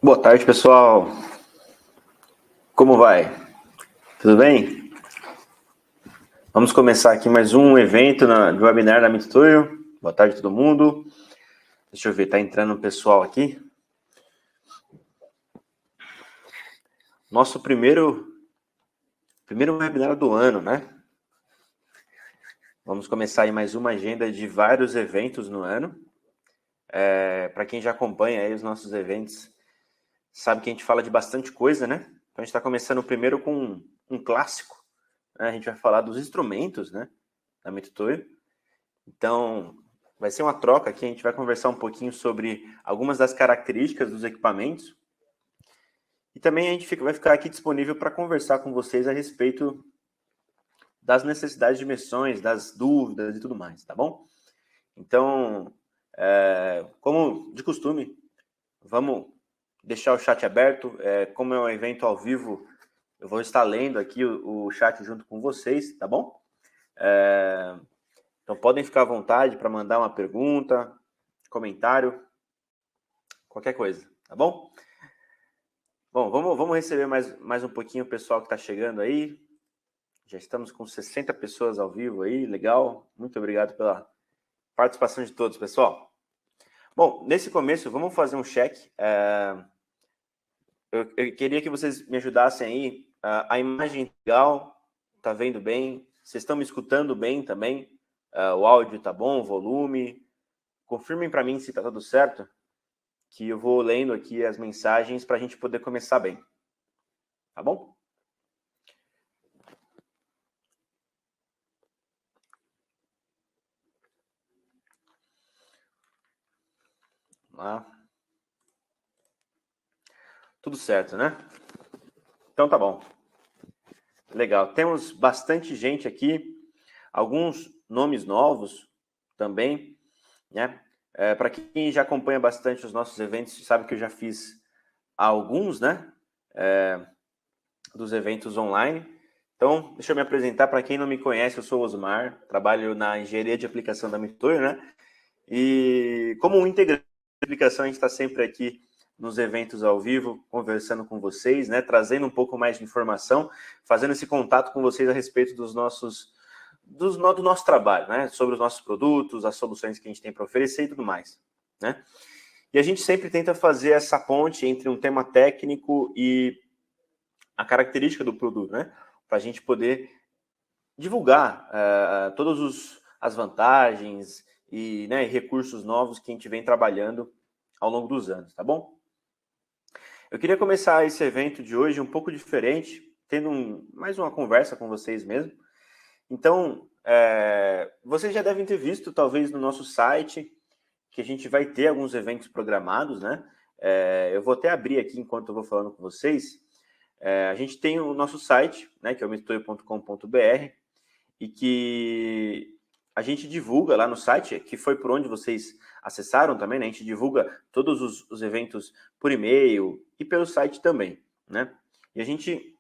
Boa tarde, pessoal. Como vai? Tudo bem? Vamos começar aqui mais um evento do webinar da Mitutoyo. Boa tarde, todo mundo. Deixa eu ver, tá entrando um pessoal aqui. Nosso primeiro webinar do ano, né? Vamos começar aí mais uma agenda de vários eventos no ano. Para quem já acompanha aí os nossos eventos, sabe que a gente fala de bastante coisa, né? Então a gente está começando primeiro com um clássico, né? A gente vai falar dos instrumentos, né? Da Mitutoyo. Então, vai ser uma troca aqui, a gente vai conversar um pouquinho sobre algumas das características dos equipamentos. E também a gente vai ficar aqui disponível para conversar com vocês a respeito das necessidades de imersões, das dúvidas e tudo mais, tá bom? Então, como de costume, vamos deixar o chat aberto. Como é um evento ao vivo, eu vou estar lendo aqui o chat junto com vocês, tá bom? Então, podem ficar à vontade para mandar uma pergunta, comentário, qualquer coisa, tá bom? Bom, vamos receber mais um pouquinho o pessoal que está chegando aí. Já estamos com 60 pessoas ao vivo aí, legal. Muito obrigado pela participação de todos, pessoal. Bom, nesse começo, vamos fazer um check. Eu queria que vocês me ajudassem aí. A imagem legal, tá vendo bem? Vocês estão me escutando bem também? O áudio tá bom, o volume? Confirmem para mim se tá tudo certo, que eu vou lendo aqui as mensagens para a gente poder começar bem. Tá bom? Lá. Tudo certo, né? Então tá bom. Legal. Temos bastante gente aqui, alguns nomes novos também, né? Para quem já acompanha bastante os nossos eventos, sabe que eu já fiz alguns, né? Dos eventos online. Então, deixa eu me apresentar. Para quem não me conhece, eu sou o Osmar, trabalho na engenharia de aplicação da Mitutoyo, né? E como um integrante da aplicação, a gente está sempre aqui nos eventos ao vivo, conversando com vocês, né, trazendo um pouco mais de informação, fazendo esse contato com vocês a respeito do nosso trabalho, né, sobre os nossos produtos, as soluções que a gente tem para oferecer e tudo mais, né. E a gente sempre tenta fazer essa ponte entre um tema técnico e a característica do produto, né, para a gente poder divulgar todas as vantagens e, né, recursos novos que a gente vem trabalhando ao longo dos anos, tá bom? Eu queria começar esse evento de hoje um pouco diferente, tendo mais uma conversa com vocês mesmo. Então, vocês já devem ter visto, talvez, no nosso site, que a gente vai ter alguns eventos programados, né? Eu vou até abrir aqui enquanto eu vou falando com vocês. A gente tem o nosso site, né, que é o mitutoyo.com.br, e que a gente divulga lá no site, que foi por onde vocês acessaram também, né? A gente divulga todos os eventos por e-mail e pelo site também, né? E a gente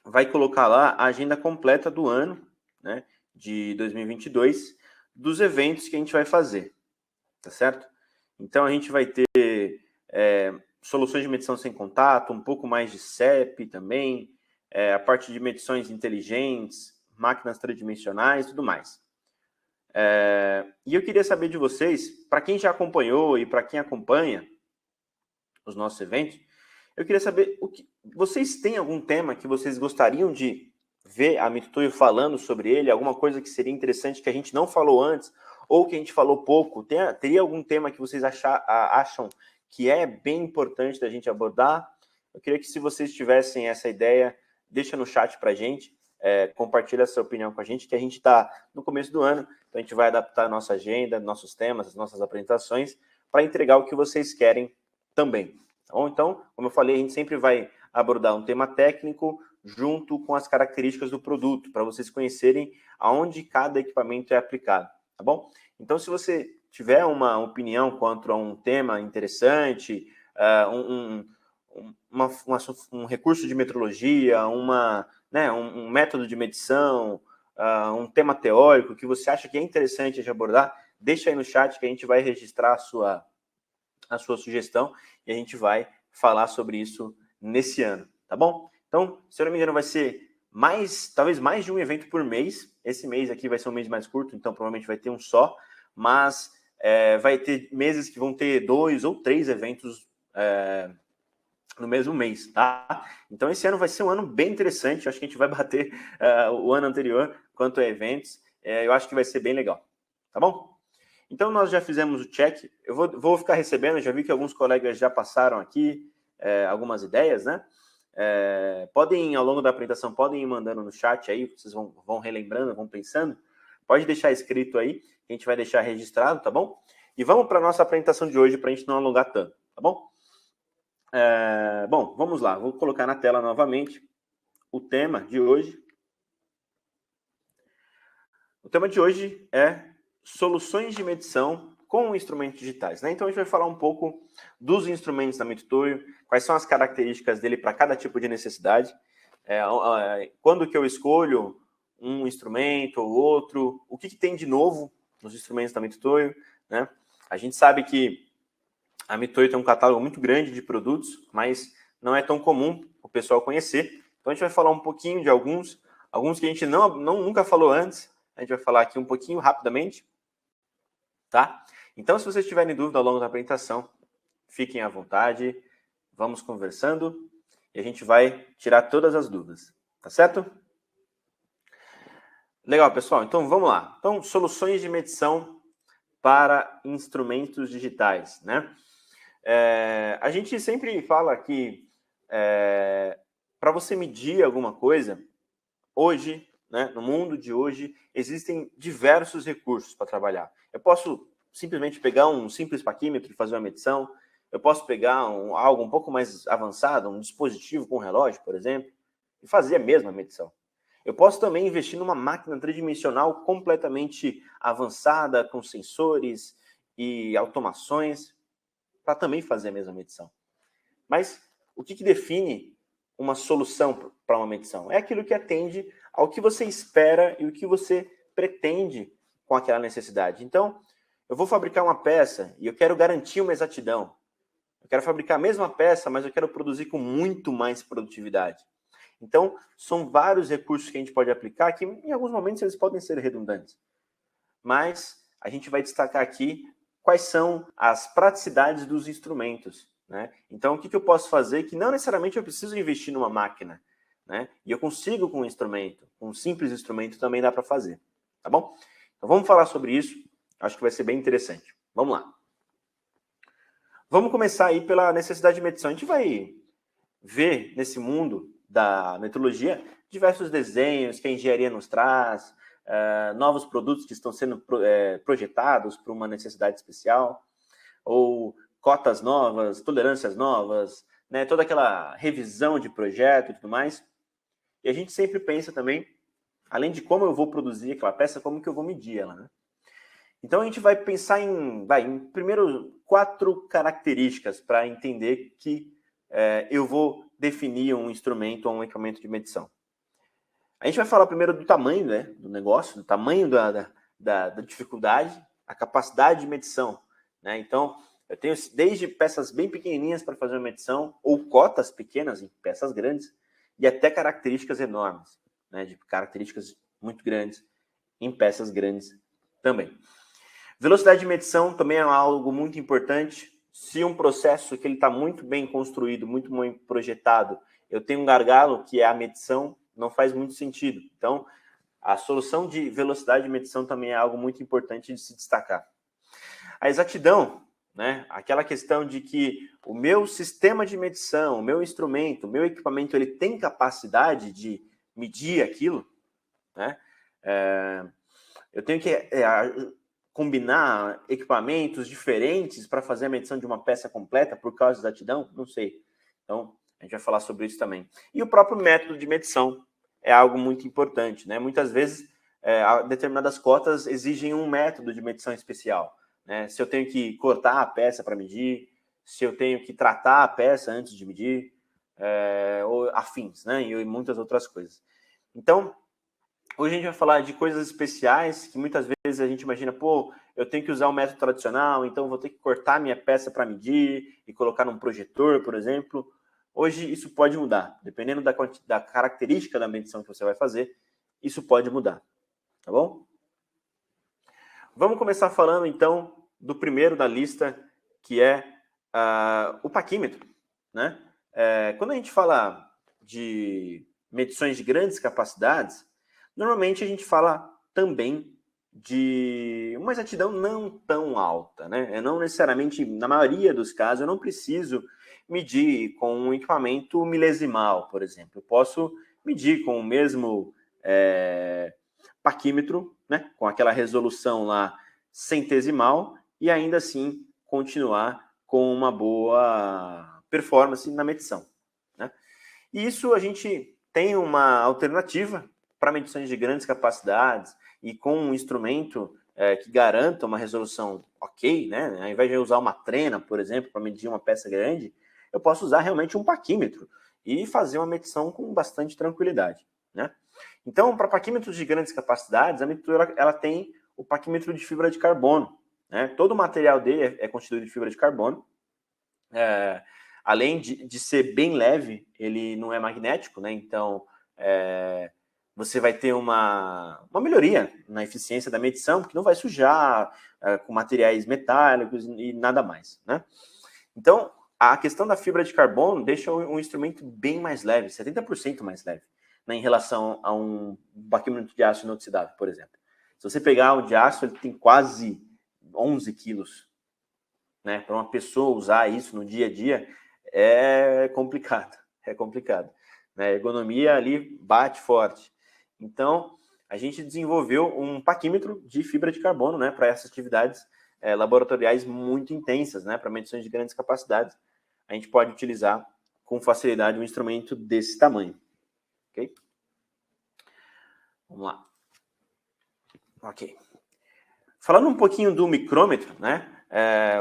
vai colocar lá a agenda completa do ano, né, de 2022, dos eventos que a gente vai fazer, tá certo? Então a gente vai ter soluções de medição sem contato, um pouco mais de CEP também, a parte de medições inteligentes, máquinas tridimensionais e tudo mais. E eu queria saber de vocês, para quem já acompanhou e para quem acompanha os nossos eventos, eu queria saber vocês têm algum tema que vocês gostariam de ver a Mitutoyo falando sobre ele, alguma coisa que seria interessante que a gente não falou antes, ou que a gente falou pouco? Teria algum tema que vocês acham que é bem importante da gente abordar? Eu queria que, se vocês tivessem essa ideia, deixa no chat para a gente, compartilha a sua opinião com a gente, que a gente está no começo do ano, então a gente vai adaptar a nossa agenda, nossos temas, as nossas apresentações, para entregar o que vocês querem também. Ou então, como eu falei, a gente sempre vai abordar um tema técnico junto com as características do produto, para vocês conhecerem aonde cada equipamento é aplicado, tá bom? Então, se você tiver uma opinião quanto a um tema interessante, um recurso de metrologia, um método de medição, um tema teórico que você acha que é interessante de abordar, deixa aí no chat que a gente vai registrar a sua sugestão e a gente vai falar sobre isso nesse ano, tá bom? Então, se eu não me engano, vai ser talvez mais de um evento por mês. Esse mês aqui vai ser um mês mais curto, então provavelmente vai ter um só, mas vai ter meses que vão ter 2 ou 3 eventos no mesmo mês, tá? Então esse ano vai ser um ano bem interessante, acho que a gente vai bater o ano anterior quanto a eventos, eu acho que vai ser bem legal, tá bom? Então nós já fizemos o check, eu vou ficar recebendo, já vi que alguns colegas já passaram aqui algumas ideias, né? Podem, ao longo da apresentação, podem ir mandando no chat aí, vocês vão relembrando, vão pensando, pode deixar escrito aí, que a gente vai deixar registrado, tá bom? E vamos para a nossa apresentação de hoje, para a gente não alongar tanto, tá bom? Bom, vamos lá, vou colocar na tela novamente o tema de hoje. O tema de hoje é soluções de medição com instrumentos digitais, né? Então a gente vai falar um pouco dos instrumentos da Mitutoyo, quais são as características dele para cada tipo de necessidade, quando que eu escolho um instrumento ou outro, o que tem de novo nos instrumentos da Mitutoyo, né? A gente sabe que a Mitutoyo tem um catálogo muito grande de produtos, mas não é tão comum o pessoal conhecer. Então a gente vai falar um pouquinho de alguns que a gente nunca falou antes. A gente vai falar aqui um pouquinho rapidamente, tá? Então, se vocês tiverem dúvida ao longo da apresentação, fiquem à vontade, vamos conversando e a gente vai tirar todas as dúvidas, tá certo? Legal, pessoal. Então, vamos lá. Então, soluções de medição para instrumentos digitais, né? A gente sempre fala que para você medir alguma coisa, hoje, né, no mundo de hoje, existem diversos recursos para trabalhar. Eu posso simplesmente pegar um simples paquímetro e fazer uma medição, eu posso pegar algo um pouco mais avançado, um dispositivo com relógio, por exemplo, e fazer a mesma medição. Eu posso também investir numa máquina tridimensional completamente avançada, com sensores e automações, para também fazer a mesma medição. Mas o que define uma solução para uma medição? É aquilo que atende ao que você espera e o que você pretende com aquela necessidade. Então, eu vou fabricar uma peça e eu quero garantir uma exatidão. Eu quero fabricar a mesma peça, mas eu quero produzir com muito mais produtividade. Então, são vários recursos que a gente pode aplicar, que em alguns momentos eles podem ser redundantes. Mas a gente vai destacar aqui quais são as praticidades dos instrumentos, né? Então, o que eu posso fazer que não necessariamente eu preciso investir numa máquina, né? E eu consigo com um instrumento, com um simples instrumento também dá para fazer, tá bom? Então, vamos falar sobre isso, acho que vai ser bem interessante. Vamos lá. Vamos começar aí pela necessidade de medição. A gente vai ver nesse mundo da metrologia diversos desenhos que a engenharia nos traz, novos produtos que estão sendo projetados para uma necessidade especial, ou cotas novas, tolerâncias novas, né, toda aquela revisão de projeto e tudo mais. E a gente sempre pensa também, além de como eu vou produzir aquela peça, como que eu vou medir ela, né? Então a gente vai pensar em primeiro 4 características para entender que eu vou definir um instrumento ou um equipamento de medição. A gente vai falar primeiro do tamanho, né, do negócio, do tamanho da dificuldade, a capacidade de medição, né? Então, eu tenho desde peças bem pequenininhas para fazer uma medição, ou cotas pequenas em peças grandes, e até características enormes, né, de características muito grandes em peças grandes também. Velocidade de medição também é algo muito importante. Se um processo que ele está muito bem construído, muito bem projetado, eu tenho um gargalo que é a medição, não faz muito sentido. Então, a solução de velocidade de medição também é algo muito importante de se destacar. A exatidão, né? Aquela questão de que o meu sistema de medição, o meu instrumento, o meu equipamento, ele tem capacidade de medir aquilo, né? Eu tenho que combinar equipamentos diferentes para fazer a medição de uma peça completa por causa da exatidão? Não sei. Então, a gente vai falar sobre isso também. E o próprio método de medição é algo muito importante, né? Muitas vezes, determinadas cotas exigem um método de medição especial, né? Se eu tenho que cortar a peça para medir, se eu tenho que tratar a peça antes de medir, ou afins, né? E muitas outras coisas. Então, Hoje a gente vai falar de coisas especiais que muitas vezes a gente imagina, pô, eu tenho que usar o método tradicional, então vou ter que cortar minha peça para medir e colocar num projetor, por exemplo. Hoje isso pode mudar, dependendo da característica da medição que você vai fazer, isso pode mudar, tá bom? Vamos começar falando então do primeiro da lista, que é o paquímetro, né? Quando a gente fala de medições de grandes capacidades, normalmente a gente fala também de uma exatidão não tão alta, né? Não necessariamente, na maioria dos casos, eu não preciso medir com um equipamento milesimal, por exemplo. Eu posso medir com o mesmo paquímetro, né? Com aquela resolução lá centesimal e ainda assim continuar com uma boa performance na medição, né? E isso a gente tem uma alternativa para medições de grandes capacidades e com um instrumento que garanta uma resolução ok, né? Ao invés de eu usar uma trena, por exemplo, para medir uma peça grande, eu posso usar realmente um paquímetro e fazer uma medição com bastante tranquilidade, né? Então, para paquímetros de grandes capacidades, a meditora ela tem o paquímetro de fibra de carbono, né? Todo o material dele é constituído de fibra de carbono. Além de ser bem leve, ele não é magnético, né? Então, você vai ter uma melhoria na eficiência da medição, porque não vai sujar com materiais metálicos e nada mais, né? Então, a questão da fibra de carbono deixa um instrumento bem mais leve, 70% mais leve, né, em relação a um paquímetro de aço inoxidável, por exemplo. Se você pegar o de aço, ele tem quase 11 quilos, né? Para uma pessoa usar isso no dia a dia é complicado, né? A ergonomia ali bate forte. Então, a gente desenvolveu um paquímetro de fibra de carbono, né, para essas atividades laboratoriais muito intensas, né, para medições de grandes capacidades. A gente pode utilizar com facilidade um instrumento desse tamanho. Ok? Vamos lá. Ok. Falando um pouquinho do micrômetro, né?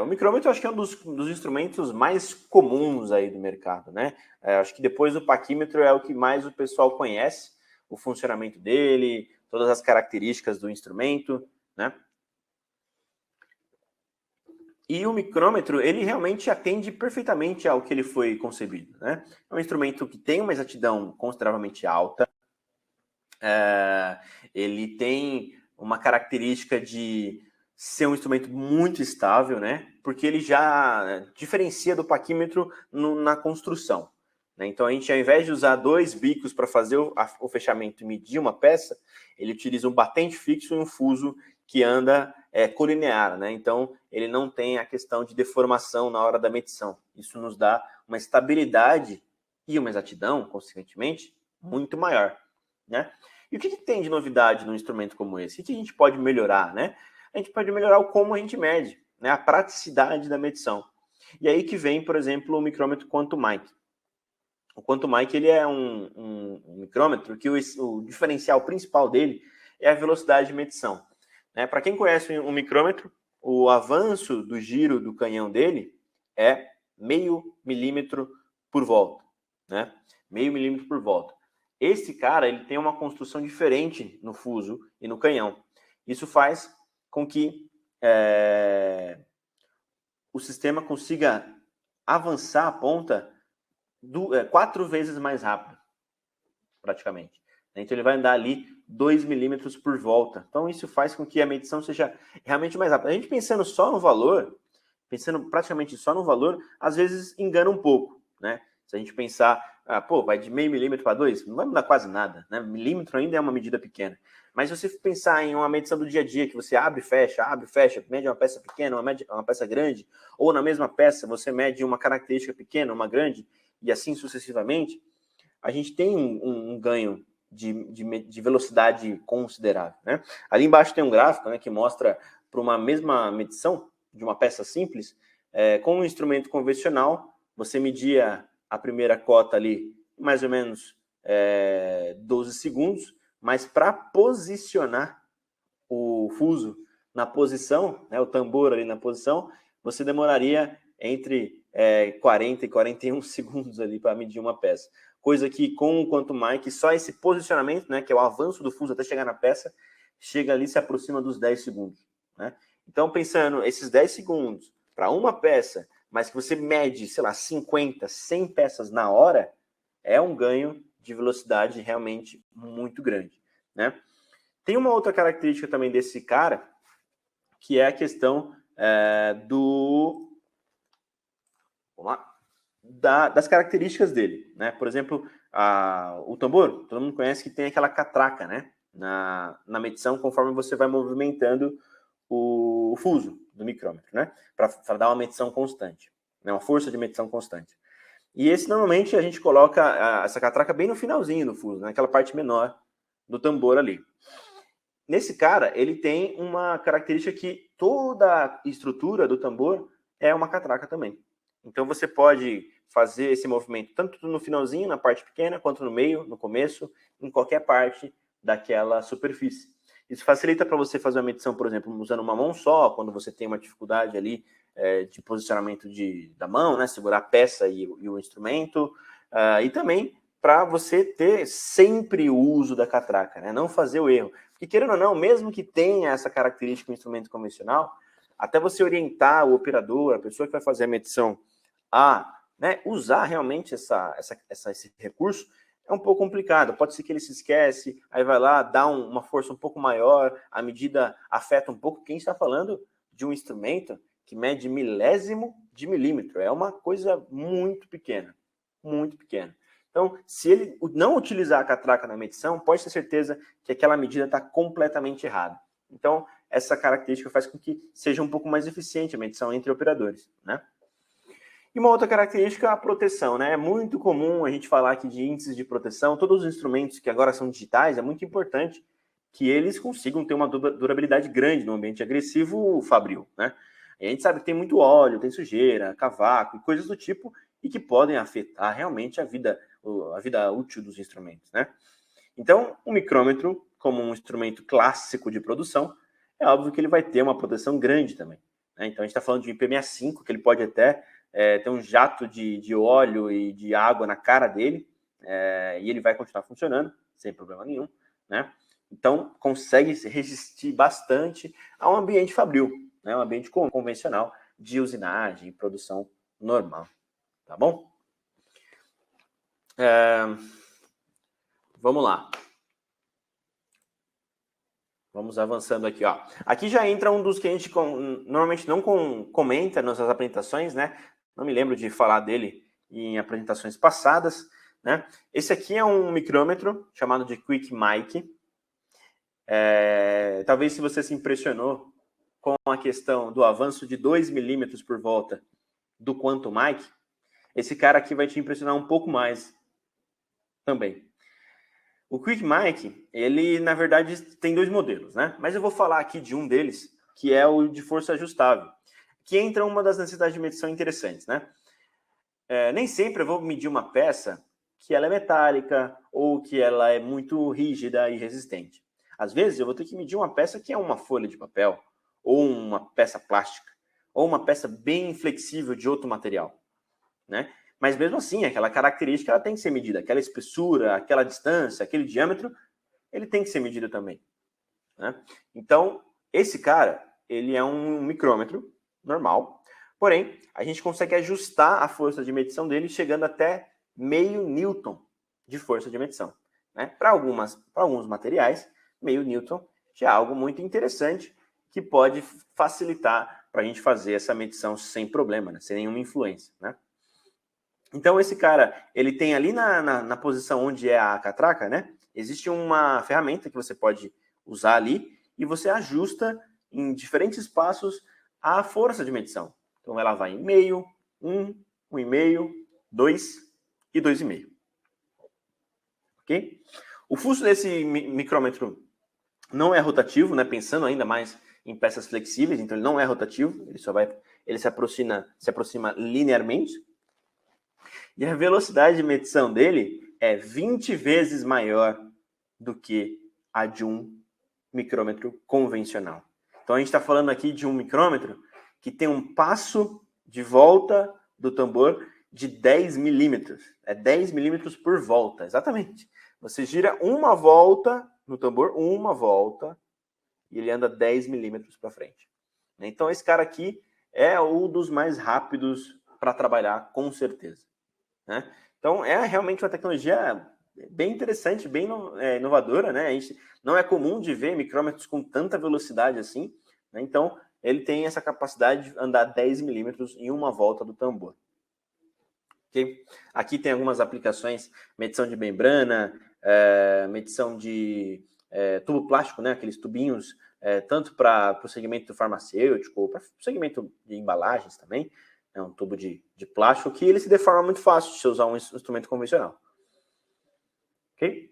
O micrômetro eu acho que é um dos instrumentos mais comuns aí do mercado, né? Acho que depois do paquímetro é o que mais o pessoal conhece, o funcionamento dele, todas as características do instrumento, né? E o micrômetro, ele realmente atende perfeitamente ao que ele foi concebido, né? É um instrumento que tem uma exatidão consideravelmente alta, ele tem uma característica de ser um instrumento muito estável, né? Porque ele já diferencia do paquímetro na construção, né? Então, a gente, ao invés de usar dois bicos para fazer o fechamento e medir uma peça, ele utiliza um batente fixo e um fuso que anda colinear, né? Então, ele não tem a questão de deformação na hora da medição. Isso nos dá uma estabilidade e uma exatidão, consequentemente, muito maior, né? E o que tem de novidade num instrumento como esse? O que a gente pode melhorar, né? A gente pode melhorar o como a gente mede, né? A praticidade da medição. E aí que vem, por exemplo, o micrômetro Quantum-Mike. O Quantum-Mike, ele é um micrômetro que o diferencial principal dele é a velocidade de medição, né? Para quem conhece um micrômetro, o avanço do giro do canhão dele é 0,5 milímetro por volta, né? 0,5 milímetro por volta. Esse cara, ele tem uma construção diferente no fuso e no canhão. Isso faz com que o sistema consiga avançar a ponta 4 vezes mais rápido, praticamente. Então, ele vai andar ali 2 milímetros por volta. Então, isso faz com que a medição seja realmente mais rápida. A gente pensando só no valor, pensando praticamente só no valor, às vezes engana um pouco, né? Se a gente pensar, vai de 0,5 milímetro para 2, não vai mudar quase nada, né? Milímetro ainda é uma medida pequena. Mas se você pensar em uma medição do dia a dia, que você abre e fecha, mede uma peça pequena, uma peça grande, ou na mesma peça você mede uma característica pequena, uma grande, e assim sucessivamente, a gente tem um ganho de velocidade considerável, né? Ali embaixo tem um gráfico, né, que mostra para uma mesma medição de uma peça simples, com um instrumento convencional, você media a primeira cota ali mais ou menos 12 segundos, mas para posicionar o fuso na posição, né, o tambor ali na posição, você demoraria entre 40 e 41 segundos ali para medir uma peça. coisa que com o Quantum Mic, só esse posicionamento, né, que é o avanço do fuso até chegar na peça, chega ali, se aproxima dos 10 segundos, né? Então, pensando esses 10 segundos para uma peça, mas que você mede, sei lá, 50, 100 peças na hora, é um ganho de velocidade realmente muito grande, né? Tem uma outra característica também desse cara, que é a questão vamos lá, das características dele, né? Por exemplo, o tambor, todo mundo conhece que tem aquela catraca, né? Na medição, conforme você vai movimentando o fuso do micrômetro, né? Para dar uma medição constante, né? Uma força de medição constante. E esse, normalmente, a gente coloca essa catraca bem no finalzinho do fuso, naquela parte menor do tambor ali. Nesse cara, ele tem uma característica que toda a estrutura do tambor é uma catraca também. Então, você pode fazer esse movimento tanto no finalzinho, na parte pequena, quanto no meio, no começo, em qualquer parte daquela superfície. Isso facilita para você fazer uma medição, por exemplo, usando uma mão só, quando você tem uma dificuldade ali de posicionamento da mão, né, segurar a peça e o instrumento, e também para você ter sempre o uso da catraca, né, não fazer o erro. Porque, querendo ou não, mesmo que tenha essa característica no instrumento convencional, até você orientar o operador, a pessoa que vai fazer a medição, né, usar realmente esse recurso, é um pouco complicado. Pode ser que ele se esquece, aí vai lá, dá uma força um pouco maior, a medida afeta um pouco. Quem está falando de um instrumento que mede milésimo de milímetro, é uma coisa muito pequena, muito pequena. Então, se ele não utilizar a catraca na medição, pode ter certeza que aquela medida está completamente errada. Então, essa característica faz com que seja um pouco mais eficiente a medição entre operadores, né? E uma outra característica é a proteção, né? É muito comum a gente falar aqui de índices de proteção. Todos os instrumentos que agora são digitais, é muito importante que eles consigam ter uma durabilidade grande no ambiente agressivo fabril, né? E a gente sabe que tem muito óleo, tem sujeira, cavaco e coisas do tipo, e que podem afetar realmente a vida útil dos instrumentos, né? Então, o micrômetro, como um instrumento clássico de produção, é óbvio que ele vai ter uma proteção grande também, né? Então, a gente está falando de um IP65, que ele pode até ter um jato de óleo e de água na cara dele, e ele vai continuar funcionando, sem problema nenhum, né? Então, consegue resistir bastante a um ambiente fabril, né? Um ambiente convencional de usinagem e produção normal, tá bom? Vamos lá. Vamos avançando aqui, ó. Aqui já entra um dos que a gente normalmente não comenta nas apresentações, né? Não me lembro de falar dele em apresentações passadas, né? Esse aqui é um micrômetro chamado de Quick Mic. Talvez se você se impressionou com a questão do avanço de 2 milímetros por volta do Quantum Mic, esse cara aqui vai te impressionar um pouco mais também. O Quick Mic, ele na verdade tem dois modelos, né? Mas eu vou falar aqui de um deles, que é o de força ajustável, que entra uma das necessidades de medição interessantes, né? Nem sempre eu vou medir uma peça que ela é metálica ou que ela é muito rígida e resistente. Às vezes eu vou ter que medir uma peça que é uma folha de papel, ou uma peça plástica, ou uma peça bem flexível de outro material, né? Mas mesmo assim, aquela característica ela tem que ser medida, aquela espessura, aquela distância, aquele diâmetro, ele tem que ser medido também, né? Então, esse cara, ele é um micrômetro normal, porém, a gente consegue ajustar a força de medição dele chegando até 0,5 newton de força de medição, né? Para alguns materiais, 0,5 newton já é algo muito interessante que pode facilitar para a gente fazer essa medição sem problema, né? Sem nenhuma influência, né? Então, esse cara, ele tem ali na posição onde é a catraca, né? Existe uma ferramenta que você pode usar ali e você ajusta em diferentes passos a força de medição. Então, ela vai em meio, 1, 1,5, 2 e 2,5. Ok? O fuso desse micrômetro não é rotativo, né? Pensando ainda mais em peças flexíveis, então ele não é rotativo, ele se aproxima linearmente. E a velocidade de medição dele é 20 vezes maior do que a de um micrômetro convencional. Então a gente está falando aqui de um micrômetro que tem um passo de volta do tambor de 10 milímetros. É 10 milímetros por volta, exatamente. Você gira uma volta no tambor, uma volta, e ele anda 10 milímetros para frente. Então, esse cara aqui é um dos mais rápidos para trabalhar, com certeza. Né? Então, é realmente uma tecnologia bem interessante, bem inovadora. Né? A gente não é comum de ver micrômetros com tanta velocidade assim. Né? Então, ele tem essa capacidade de andar 10 milímetros em uma volta do tambor. Okay? Aqui tem algumas aplicações, medição de membrana, medição de tubo plástico, né? Aqueles tubinhos, tanto para o segmento farmacêutico, para o segmento de embalagens também, é um tubo de plástico que ele se deforma muito fácil se usar um instrumento convencional. Ok?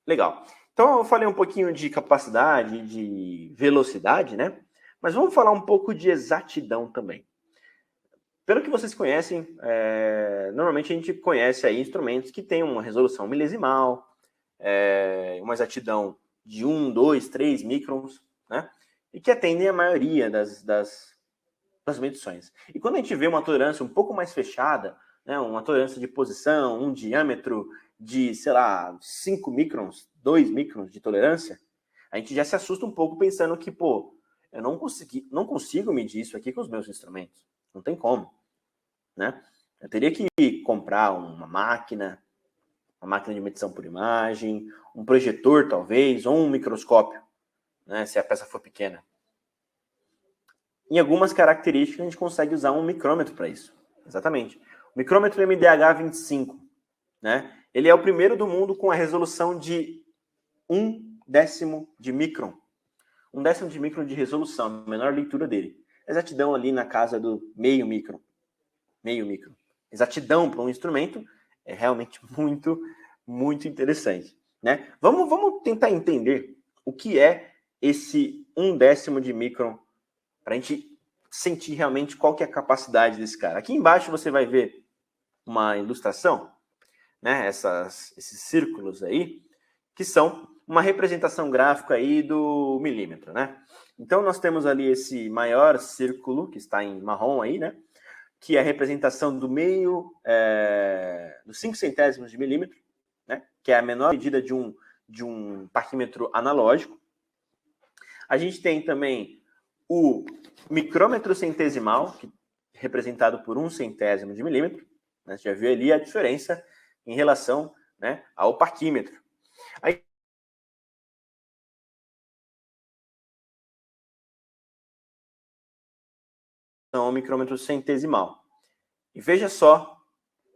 Legal. Então, eu falei um pouquinho de capacidade, de velocidade, né? Mas vamos falar um pouco de exatidão também. Pelo que vocês conhecem, normalmente a gente conhece aí instrumentos que têm uma resolução milesimal, uma exatidão de 1, 2, 3 microns, né? E que atendem a maioria das medições. E quando a gente vê uma tolerância um pouco mais fechada, né, uma tolerância de posição, um diâmetro de, sei lá, 5 microns, 2 microns de tolerância, a gente já se assusta um pouco pensando que, pô, eu não consigo medir isso aqui com os meus instrumentos. Não tem como. Né? Eu teria que comprar uma máquina de medição por imagem, um projetor talvez, ou um microscópio, né, se a peça for pequena. Em algumas características a gente consegue usar um micrômetro para isso. Exatamente. O micrômetro MDH25, né? Ele é o primeiro do mundo com a resolução de 1/10 de micron. 1/10 de micron de resolução, a menor leitura dele. Exatidão ali na casa do meio micron. Meio micron. Exatidão para um instrumento é realmente muito, muito interessante. Né? Vamos tentar entender o que é esse 1/10 de micron para a gente sentir realmente qual que é a capacidade desse cara. Aqui embaixo você vai ver uma ilustração, né? Esses círculos aí, que são uma representação gráfica aí do milímetro, né? Então nós temos ali esse maior círculo, que está em marrom aí, né? Que é a representação do meio, dos 5 centésimos de milímetro, né? Que é a menor medida de um parquímetro analógico. A gente tem também o micrômetro centesimal, que é representado por 1 centésimo de milímetro. Né? Você já viu ali a diferença em relação, né, ao parquímetro. Aí o micrômetro centesimal. E veja só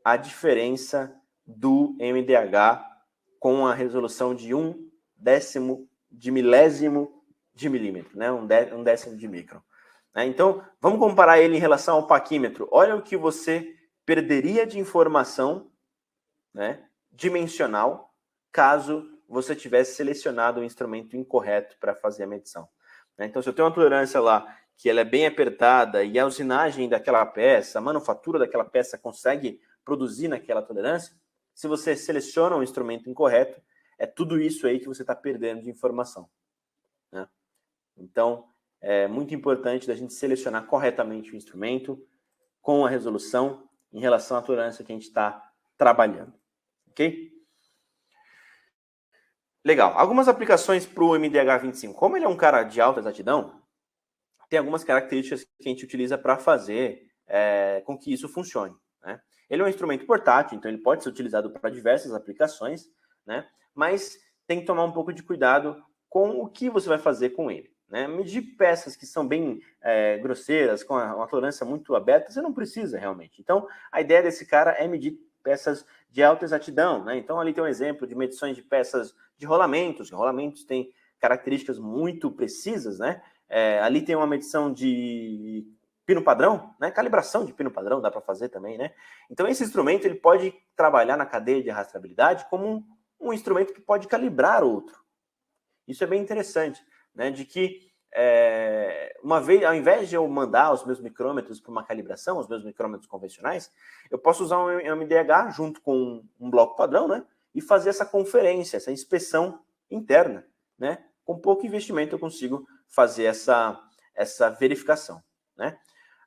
a diferença do MDH com a resolução de 1/10 de milésimo de milímetro, né? um décimo de micron. Então, vamos comparar ele em relação ao parquímetro. Olha o que você perderia de informação, né, dimensional, caso você tivesse selecionado o instrumento incorreto para fazer a medição. Então, se eu tenho uma tolerância lá que ela é bem apertada e a usinagem daquela peça, a manufatura daquela peça consegue produzir naquela tolerância, se você seleciona um instrumento incorreto, é tudo isso aí que você está perdendo de informação. Né? Então, é muito importante da gente selecionar corretamente o instrumento com a resolução em relação à tolerância que a gente está trabalhando. Ok? Legal. Algumas aplicações para o MDH25. Como ele é um cara de alta exatidão, tem algumas características que a gente utiliza para fazer com que isso funcione. Né? Ele é um instrumento portátil, então ele pode ser utilizado para diversas aplicações, né? Mas tem que tomar um pouco de cuidado com o que você vai fazer com ele. Né? Medir peças que são bem grosseiras, com uma tolerância muito aberta, você não precisa realmente. Então, a ideia desse cara é medir peças de alta exatidão. Né? Então, ali tem um exemplo de medições de peças de rolamentos. Rolamentos têm características muito precisas, né? Ali tem uma medição de pino padrão, né? Calibração de pino padrão dá para fazer também, né? Então, esse instrumento ele pode trabalhar na cadeia de rastreabilidade como um instrumento que pode calibrar outro. Isso é bem interessante, né? De que uma vez, ao invés de eu mandar os meus micrômetros para uma calibração, os meus micrômetros convencionais, eu posso usar um MDH junto com um bloco padrão, né? E fazer essa conferência, essa inspeção interna, né? Com pouco investimento eu consigo fazer essa verificação, né?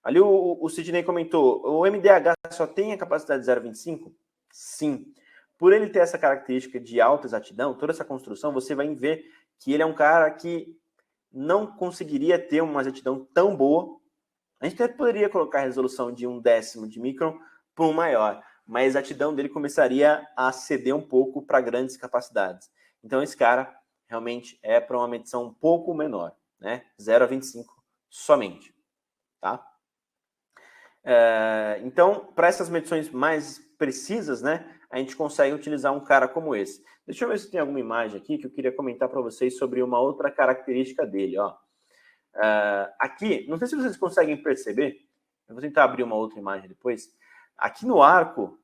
Ali o Sidney comentou, o MDH só tem a capacidade de 0,25? Sim. Por ele ter essa característica de alta exatidão, toda essa construção, você vai ver que ele é um cara que não conseguiria ter uma exatidão tão boa. A gente até poderia colocar a resolução de 1/10 de micron para um maior, mas a exatidão dele começaria a ceder um pouco para grandes capacidades. Então, esse cara realmente é para uma medição um pouco menor, né? 0,25 somente, tá? Então, para essas medições mais precisas, né, a gente consegue utilizar um cara como esse. Deixa eu ver se tem alguma imagem aqui que eu queria comentar para vocês sobre uma outra característica dele, ó. Aqui, não sei se vocês conseguem perceber, eu vou tentar abrir uma outra imagem depois. Aqui no arco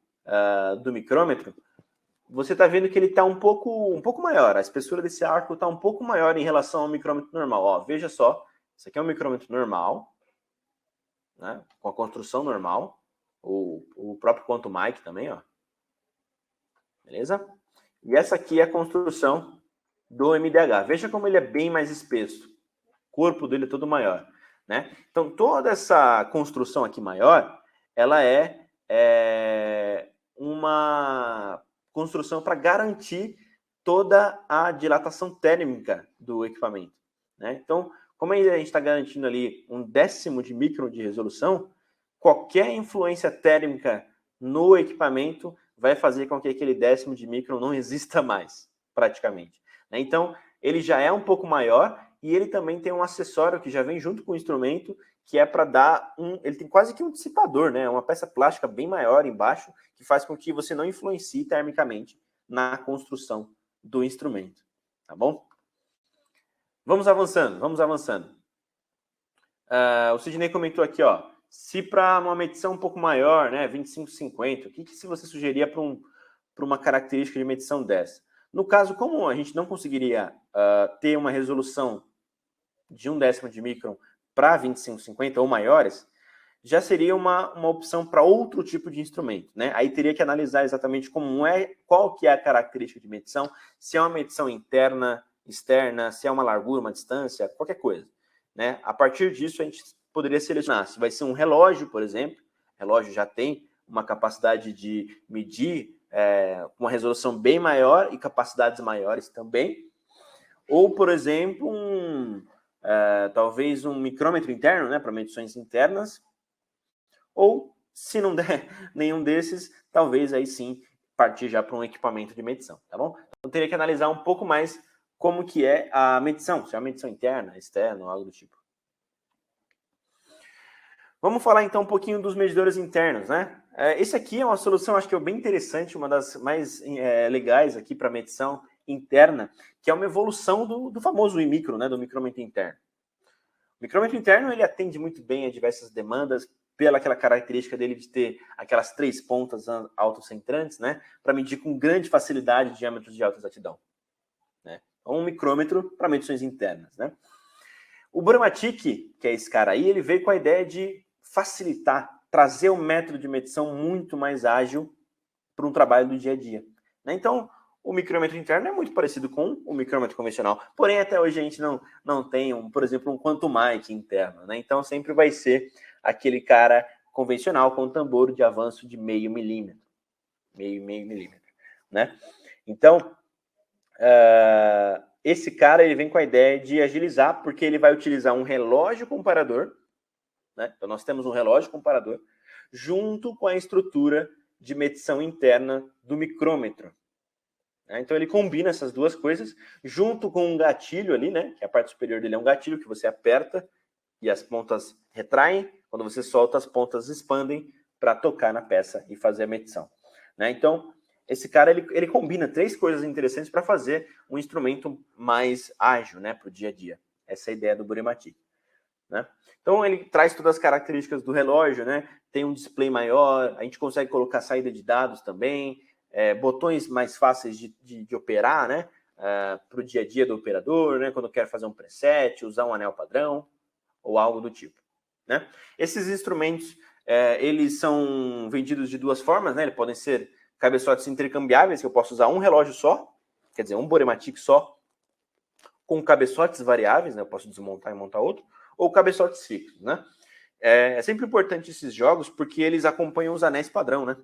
do micrômetro, você está vendo que ele está um pouco maior. A espessura desse arco está um pouco maior em relação ao micrômetro normal. Ó, veja só, isso aqui é um micrômetro normal, né, com a construção normal, o próprio Quantum Mic também, ó. Beleza? E essa aqui é a construção do MDH. Veja como ele é bem mais espesso. O corpo dele é todo maior, né? Então, toda essa construção aqui maior, ela é uma construção para garantir toda a dilatação térmica do equipamento, né? Então, como a gente está garantindo ali 1/10 de micron de resolução, qualquer influência térmica no equipamento vai fazer com que aquele 1/10 de micron não exista mais, praticamente, né? Então, ele já é um pouco maior e ele também tem um acessório que já vem junto com o instrumento, que é para dar ele tem quase que um dissipador, né? Uma peça plástica bem maior embaixo, que faz com que você não influencie termicamente na construção do instrumento, tá bom? Vamos avançando, vamos avançando. O Sidney comentou aqui, ó, se para uma medição um pouco maior, né, 25-50, o que se você sugeria para uma característica de medição dessa? No caso, como a gente não conseguiria ter uma resolução de 1/10 de micron para 25-50 ou maiores, já seria uma opção para outro tipo de instrumento, né? Aí teria que analisar exatamente qual que é a característica de medição, se é uma medição interna, externa, se é uma largura, uma distância, qualquer coisa, né? A partir disso, a gente poderia selecionar se vai ser um relógio, por exemplo. O relógio já tem uma capacidade de medir uma resolução bem maior e capacidades maiores também. Ou, por exemplo, talvez um micrômetro interno, né, para medições internas. Ou, se não der nenhum desses, talvez aí sim partir já para um equipamento de medição, tá bom? Então, teria que analisar um pouco mais como que é a medição, se é uma medição interna, externa ou algo do tipo. Vamos falar então um pouquinho dos medidores internos, né? Esse aqui é uma solução, acho que é bem interessante, uma das mais legais aqui para medição interna, que é uma evolução do famoso micro, né, do micrômetro interno. O micrômetro interno, ele atende muito bem a diversas demandas, pela aquela característica dele de ter aquelas 3 pontas autocentrantes, né, para medir com grande facilidade diâmetros de alta exatidão, né? Um micrômetro para medições internas, né? O Buramatic, que é esse cara aí, ele veio com a ideia de facilitar, trazer um método de medição muito mais ágil para um trabalho do dia a dia, né? Então, o micrômetro interno é muito parecido com o micrômetro convencional, porém até hoje a gente não tem, por exemplo, um Quantum Mic interno, né? Então sempre vai ser aquele cara convencional com tambor de avanço de meio milímetro, né? Então, esse cara ele vem com a ideia de agilizar, porque ele vai utilizar um relógio comparador, né? Então nós temos um relógio comparador junto com a estrutura de medição interna do micrômetro. Então ele combina essas duas coisas junto com um gatilho ali, né? Que a parte superior dele é um gatilho que você aperta e as pontas retraem. Quando você solta, as pontas expandem para tocar na peça e fazer a medição, né? Então esse cara ele combina 3 coisas interessantes para fazer um instrumento mais ágil, né, para o dia a dia. Essa é a ideia do Buramatic, né? Então ele traz todas as características do relógio, né? Tem um display maior, a gente consegue colocar saída de dados também, botões mais fáceis de operar, né? Para o dia a dia do operador, né? Quando quer fazer um preset, usar um anel padrão ou algo do tipo, né? Esses instrumentos eles são vendidos de 2 formas, né? Eles podem ser cabeçotes intercambiáveis, que eu posso usar um relógio só, quer dizer, um Buramatic só, com cabeçotes variáveis, né? Eu posso desmontar e montar outro, ou cabeçotes fixos, né? é sempre importante esses jogos porque eles acompanham os anéis padrão, né?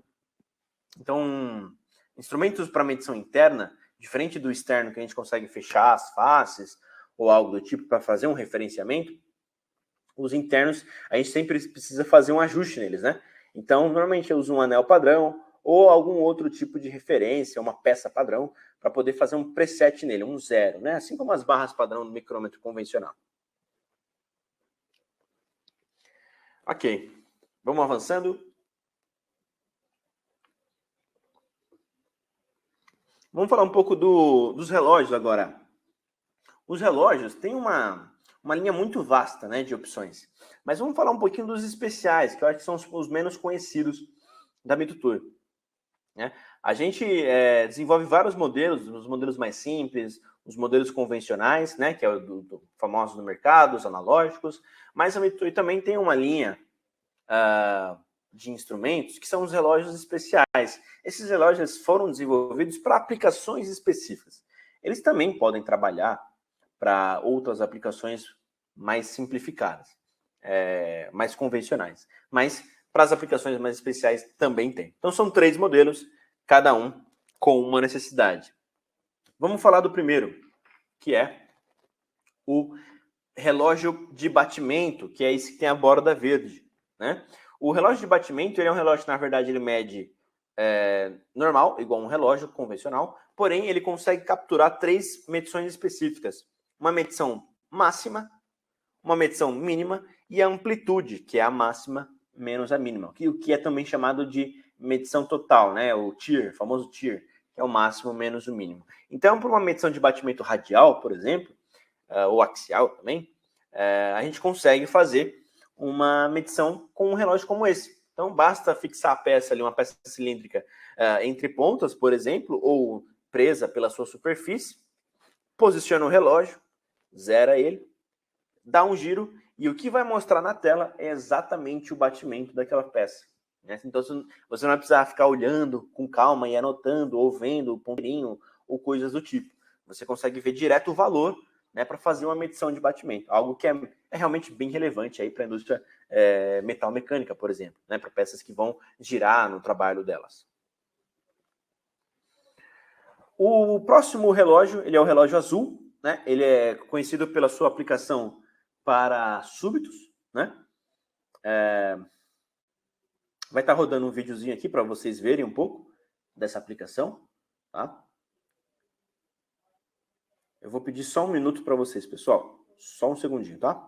Então, instrumentos para medição interna, diferente do externo que a gente consegue fechar as faces ou algo do tipo para fazer um referenciamento, os internos a gente sempre precisa fazer um ajuste neles, né? Então, normalmente eu uso um anel padrão ou algum outro tipo de referência, uma peça padrão, para poder fazer um preset nele, um 0, né? Assim como as barras padrão do micrômetro convencional. Ok, vamos avançando. Vamos falar um pouco dos relógios agora. Os relógios têm uma linha muito vasta, né, de opções. Mas vamos falar um pouquinho dos especiais, que eu acho que são os menos conhecidos da Mitutour. Né? A gente desenvolve vários modelos, os modelos mais simples, os modelos convencionais, né, que é o famoso do mercado, os analógicos, mas a Mitutour também tem uma linha de instrumentos que são os relógios especiais. Esses relógios foram desenvolvidos para aplicações específicas. Eles também podem trabalhar para outras aplicações mais simplificadas, mais convencionais. Mas para as aplicações mais especiais também tem. Então são 3 modelos, cada um com uma necessidade. Vamos falar do primeiro, que é o relógio de batimento, que é esse que tem a borda verde, né? O relógio de batimento, ele é um relógio que, na verdade, ele mede normal, igual um relógio convencional, porém, ele consegue capturar 3 medições específicas. Uma medição máxima, uma medição mínima e a amplitude, que é a máxima menos a mínima, o que é também chamado de medição total, né? O TIR, o famoso TIR, que é o máximo menos o mínimo. Então, para uma medição de batimento radial, por exemplo, ou axial também, a gente consegue fazer uma medição com um relógio como esse. Então, basta fixar a peça ali, uma peça cilíndrica, entre pontas, por exemplo, ou presa pela sua superfície, posiciona o relógio, zera ele, dá um giro, e o que vai mostrar na tela é exatamente o batimento daquela peça. Né? Então, você não vai precisar ficar olhando com calma e anotando, ou vendo o ponteirinho, ou coisas do tipo. Você consegue ver direto o valor, né, para fazer uma medição de batimento, algo que é realmente bem relevante para a indústria metal-mecânica, por exemplo, né, para peças que vão girar no trabalho delas. O próximo relógio, ele é o relógio azul, né, ele é conhecido pela sua aplicação para súbitos, né? Vai estar rodando um videozinho aqui para vocês verem um pouco dessa aplicação, tá? Eu vou pedir só um minuto para vocês, pessoal. Só um segundinho, tá?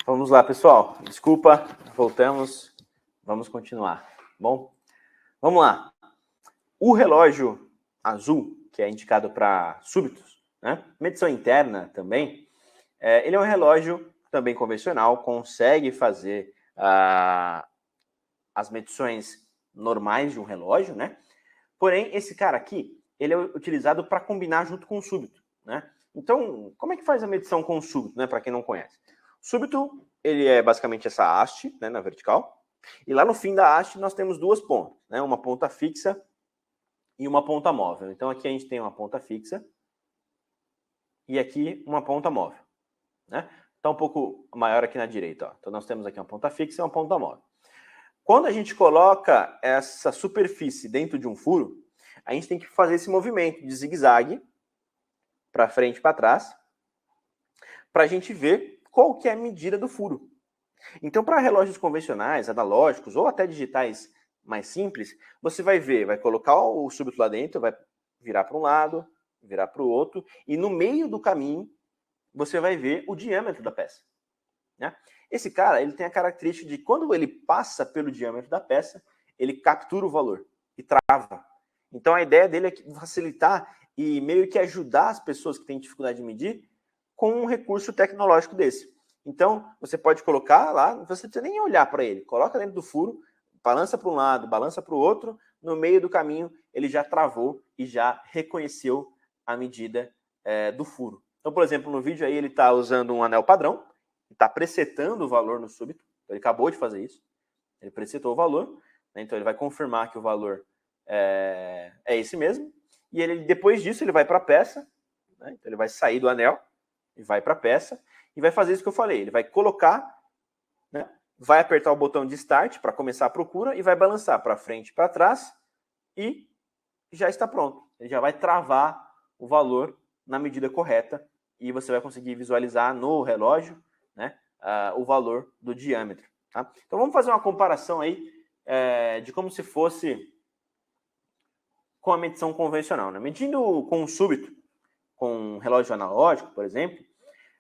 Vamos lá, pessoal. Desculpa, voltamos. Vamos continuar. Bom, vamos lá. O relógio azul, que é indicado para súbitos, né? Medição interna também, ele é um relógio também convencional, consegue fazer as medições normais de um relógio, né? Porém, esse cara aqui, ele é utilizado para combinar junto com o súbito, né? Então, como é que faz a medição com o súbito, né? Para quem não conhece. O súbito, ele é basicamente essa haste, né, na vertical, e lá no fim da haste nós temos 2 pontas, né? Uma ponta fixa e uma ponta móvel. Então, aqui a gente tem uma ponta fixa e aqui uma ponta móvel, né? Está um pouco maior aqui na direita, ó. Então, nós temos aqui uma ponta fixa e uma ponta móvel. Quando a gente coloca essa superfície dentro de um furo, a gente tem que fazer esse movimento de zigue-zague para frente e para trás, para a gente ver qual que é a medida do furo. Então, para relógios convencionais, analógicos ou até digitais mais simples, você vai ver, vai colocar o súbito lá dentro, vai virar para um lado, virar para o outro, e no meio do caminho você vai ver o diâmetro da peça. Né? Esse cara, ele tem a característica de quando ele passa pelo diâmetro da peça, ele captura o valor e trava. Então a ideia dele é facilitar e meio que ajudar as pessoas que têm dificuldade de medir com um recurso tecnológico desse. Então você pode colocar lá, você não precisa nem olhar para ele, coloca dentro do furo, balança para um lado, balança para o outro, no meio do caminho ele já travou e já reconheceu a medida do furo. Então, por exemplo, no vídeo aí ele está usando um anel padrão, está presetando o valor no súbito, então, ele acabou de fazer isso, ele presetou o valor, né? Então ele vai confirmar que o valor é esse mesmo, e ele, depois disso ele vai para a peça, né? Então ele vai sair do anel e vai para a peça, e vai fazer isso que eu falei, ele vai colocar, né? Vai apertar o botão de Start para começar a procura e vai balançar para frente e para trás e já está pronto. Ele já vai travar o valor na medida correta e você vai conseguir visualizar no relógio, né, o valor do diâmetro. Tá? Então vamos fazer uma comparação aí de como se fosse com a medição convencional. Né? Medindo com um súbito, com um relógio analógico, por exemplo,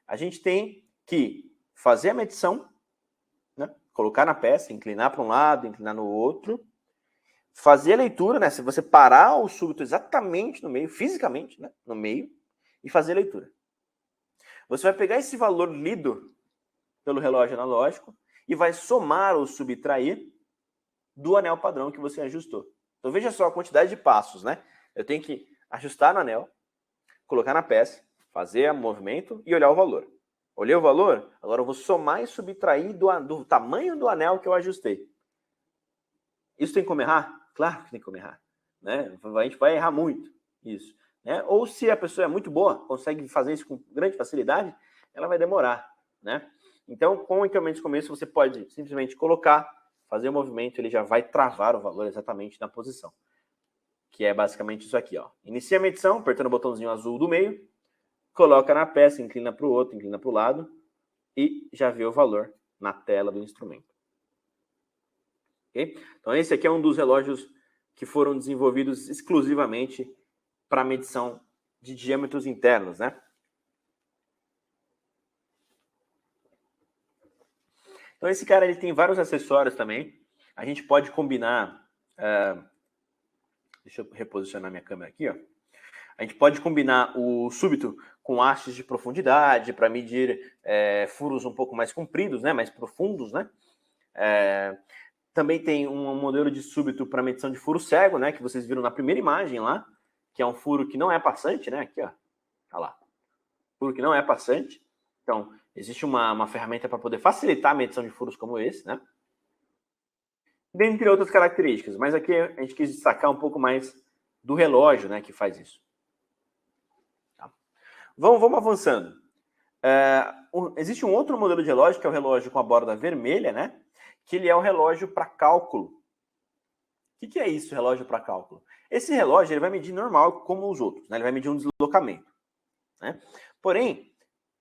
a gente tem que fazer a medição, né? Colocar na peça, inclinar para um lado, inclinar no outro, fazer a leitura, né? Se você parar o súbito exatamente no meio, fisicamente, né? No meio, e fazer a leitura. Você vai pegar esse valor lido pelo relógio analógico e vai somar ou subtrair do anel padrão que você ajustou. Então veja só a quantidade de passos, né? Eu tenho que ajustar no anel, colocar na peça, fazer o movimento e olhar o valor. Olhei o valor, agora eu vou somar e subtrair do tamanho do anel que eu ajustei. Isso tem como errar? Claro que tem como errar. Né? A gente vai errar muito isso. Né? Ou se a pessoa é muito boa, consegue fazer isso com grande facilidade, ela vai demorar. Né? Então, com o equipamento de começo, você pode simplesmente colocar, fazer o movimento, ele já vai travar o valor exatamente na posição. Que é basicamente isso aqui. Ó. Inicia a medição, apertando o botãozinho azul do meio, coloca na peça, inclina para o outro, inclina para o lado e já vê o valor na tela do instrumento. Okay? Então esse aqui é um dos relógios que foram desenvolvidos exclusivamente para medição de diâmetros internos, né? Então esse cara ele tem vários acessórios também. A gente pode combinar... deixa eu reposicionar minha câmera aqui, ó. A gente pode combinar o súbito com hastes de profundidade para medir furos um pouco mais compridos, né? Mais profundos, né? Também tem um modelo de súbito para medição de furo cego, né? Que vocês viram na primeira imagem lá, que é um furo que não é passante, né? Aqui, ó. Olha lá. Furo que não é passante. Então, existe uma ferramenta para poder facilitar a medição de furos como esse, né? Dentre outras características. Mas aqui a gente quis destacar um pouco mais do relógio, né? Que faz isso. Tá? Vamos avançando. Existe um outro modelo de relógio, que é o relógio com a borda vermelha, né? Que ele é um relógio para cálculo. O que é isso, relógio para cálculo? Esse relógio ele vai medir normal, como os outros, né? Ele vai medir um deslocamento. Né? Porém,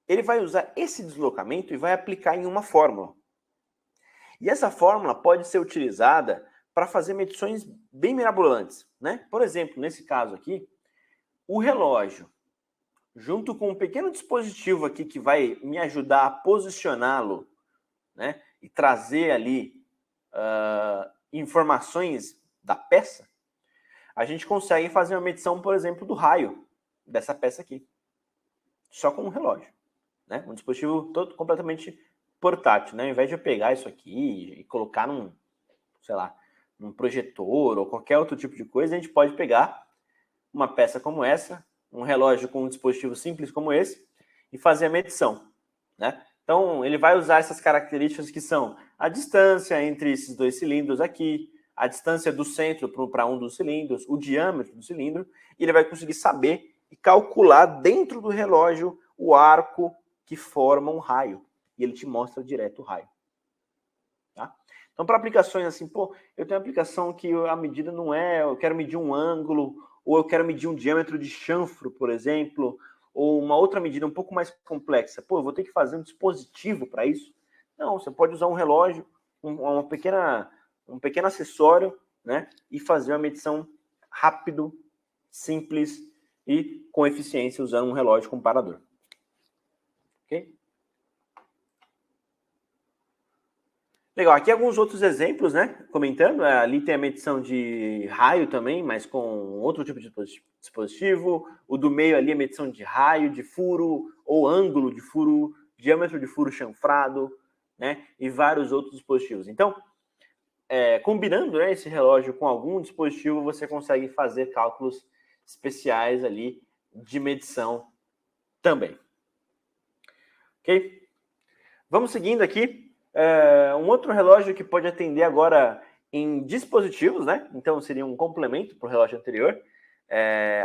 ele vai usar esse deslocamento e vai aplicar em uma fórmula. E essa fórmula pode ser utilizada para fazer medições bem mirabolantes. Né? Por exemplo, nesse caso aqui, o relógio, junto com um pequeno dispositivo aqui que vai me ajudar a posicioná-lo, né? E trazer ali informações da peça, a gente consegue fazer uma medição, por exemplo, do raio dessa peça aqui. Só com um relógio. Né? Um dispositivo todo completamente portátil. Né? Ao invés de eu pegar isso aqui e colocar num, sei lá, num projetor ou qualquer outro tipo de coisa, a gente pode pegar uma peça como essa, um relógio com um dispositivo simples como esse, e fazer a medição. Né? Então, ele vai usar essas características que são a distância entre esses dois cilindros aqui, a distância do centro para um dos cilindros, o diâmetro do cilindro, e ele vai conseguir saber e calcular dentro do relógio o arco que forma um raio. E ele te mostra direto o raio. Tá? Então, para aplicações assim, pô, eu tenho uma aplicação que a medida não é, eu quero medir um ângulo, ou eu quero medir um diâmetro de chanfro, por exemplo, ou uma outra medida um pouco mais complexa. Pô, eu vou ter que fazer um dispositivo para isso? Não, você pode usar um relógio, um pequeno acessório, né, e fazer uma medição rápido, simples e com eficiência usando um relógio comparador. Ok? Legal, aqui alguns outros exemplos, né? Comentando, ali tem a medição de raio também, mas com outro tipo de dispositivo. O do meio ali é medição de raio, de furo, ou ângulo de furo, diâmetro de furo chanfrado, né? E vários outros dispositivos. Então, combinando, né, esse relógio com algum dispositivo, você consegue fazer cálculos especiais ali de medição também. Ok? Vamos seguindo aqui. Um outro relógio que pode atender agora em dispositivos, né? Então seria um complemento para o relógio anterior.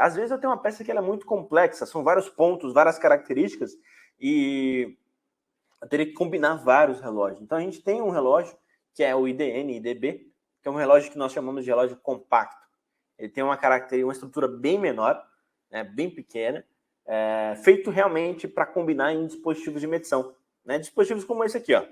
Às vezes eu tenho uma peça que ela é muito complexa, são vários pontos, várias características, e eu teria que combinar vários relógios. Então a gente tem um relógio que é o IDN-IDB, que é um relógio que nós chamamos de relógio compacto. Ele tem uma estrutura bem menor, né, bem pequena, feito realmente para combinar em dispositivos de medição. Né, dispositivos como esse aqui, ó,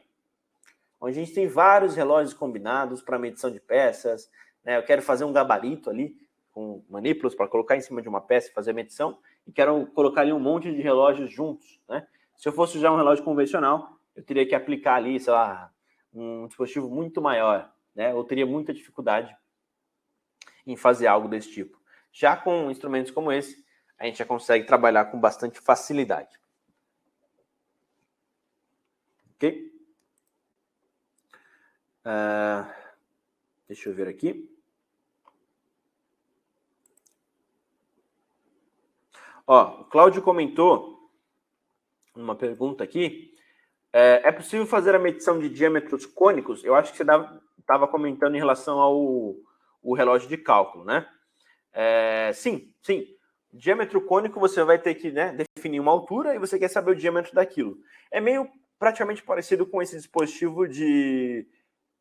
onde a gente tem vários relógios combinados para medição de peças. Né, eu quero fazer um gabarito ali, com manípulas para colocar em cima de uma peça e fazer a medição, e quero colocar ali um monte de relógios juntos. Né? Se eu fosse usar um relógio convencional, eu teria que aplicar ali, sei lá, um dispositivo muito maior, né? Ou teria muita dificuldade em fazer algo desse tipo. Já com instrumentos como esse, a gente já consegue trabalhar com bastante facilidade. Ok? Deixa eu ver aqui. Ó, o Cláudio comentou uma pergunta aqui. É possível fazer a medição de diâmetros cônicos? Eu acho que você estava comentando em relação ao relógio de cálculo, né? Sim. Diâmetro cônico você vai ter que, né, definir uma altura e você quer saber o diâmetro daquilo. É meio praticamente parecido com esse dispositivo de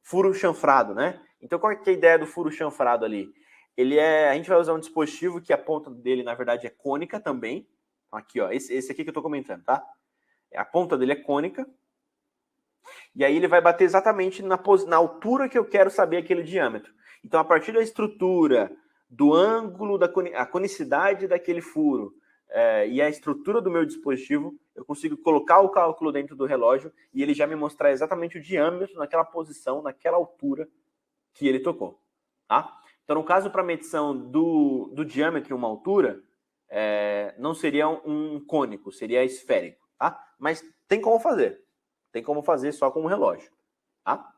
furo chanfrado, né? Então qual é a ideia do furo chanfrado ali? A gente vai usar um dispositivo que a ponta dele, na verdade, é cônica também. Aqui, ó, esse aqui que eu estou comentando, tá? A ponta dele é cônica. E aí ele vai bater exatamente na altura que eu quero saber aquele diâmetro. Então, a partir da estrutura, do ângulo, a conicidade daquele furo e a estrutura do meu dispositivo, eu consigo colocar o cálculo dentro do relógio e ele já me mostrar exatamente o diâmetro naquela posição, naquela altura que ele tocou. Tá? Então, no caso para medição do diâmetro em uma altura, não seria um cônico, seria esférico. Tá? Mas tem como fazer. Tem como fazer só com um relógio. Tá?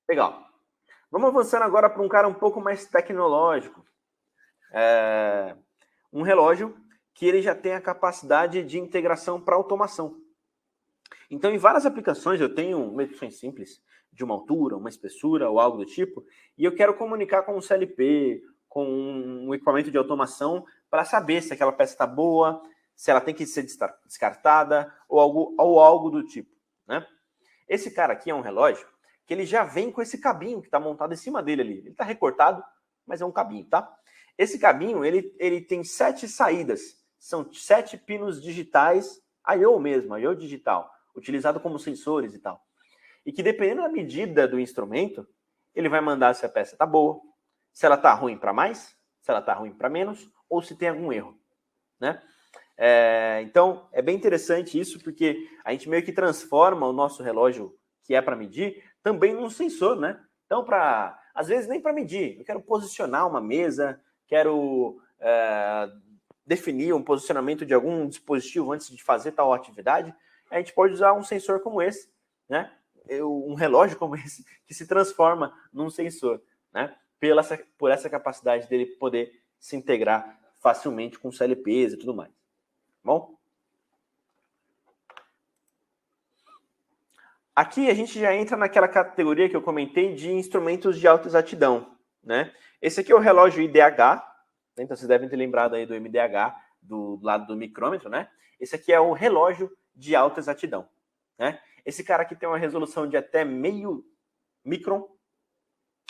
Legal. Vamos avançando agora para um cara um pouco mais tecnológico. Um relógio que ele já tem a capacidade de integração para automação. Então, em várias aplicações, eu tenho medições simples de uma altura, uma espessura ou algo do tipo, e eu quero comunicar com um CLP, com um equipamento de automação, para saber se aquela peça está boa, se ela tem que ser descartada ou algo do tipo. Né? Esse cara aqui é um relógio que ele já vem com esse cabinho que está montado em cima dele ali. Ele está recortado, mas é um cabinho, tá? Esse cabinho, ele tem 7 saídas. São 7 pinos digitais, I/O mesmo, I/O digital, utilizado como sensores e tal. E que dependendo da medida do instrumento, ele vai mandar se a peça está boa, se ela está ruim para mais, se ela está ruim para menos, ou se tem algum erro, né? Então, é bem interessante isso, porque a gente meio que transforma o nosso relógio, que é para medir, também num sensor, né? Então, às vezes nem para medir, eu quero posicionar uma mesa, quero definir um posicionamento de algum dispositivo antes de fazer tal atividade, a gente pode usar um sensor como esse, né? Um relógio como esse, que se transforma num sensor, né? Por essa capacidade dele poder se integrar facilmente com CLPs e tudo mais. Bom? Aqui a gente já entra naquela categoria que eu comentei de instrumentos de alta exatidão, né? Esse aqui é o relógio IDH, né? Então vocês devem ter lembrado aí do MDH, do lado do micrômetro, né? Esse aqui é o relógio de alta exatidão, né? Esse cara aqui tem uma resolução de até meio micron,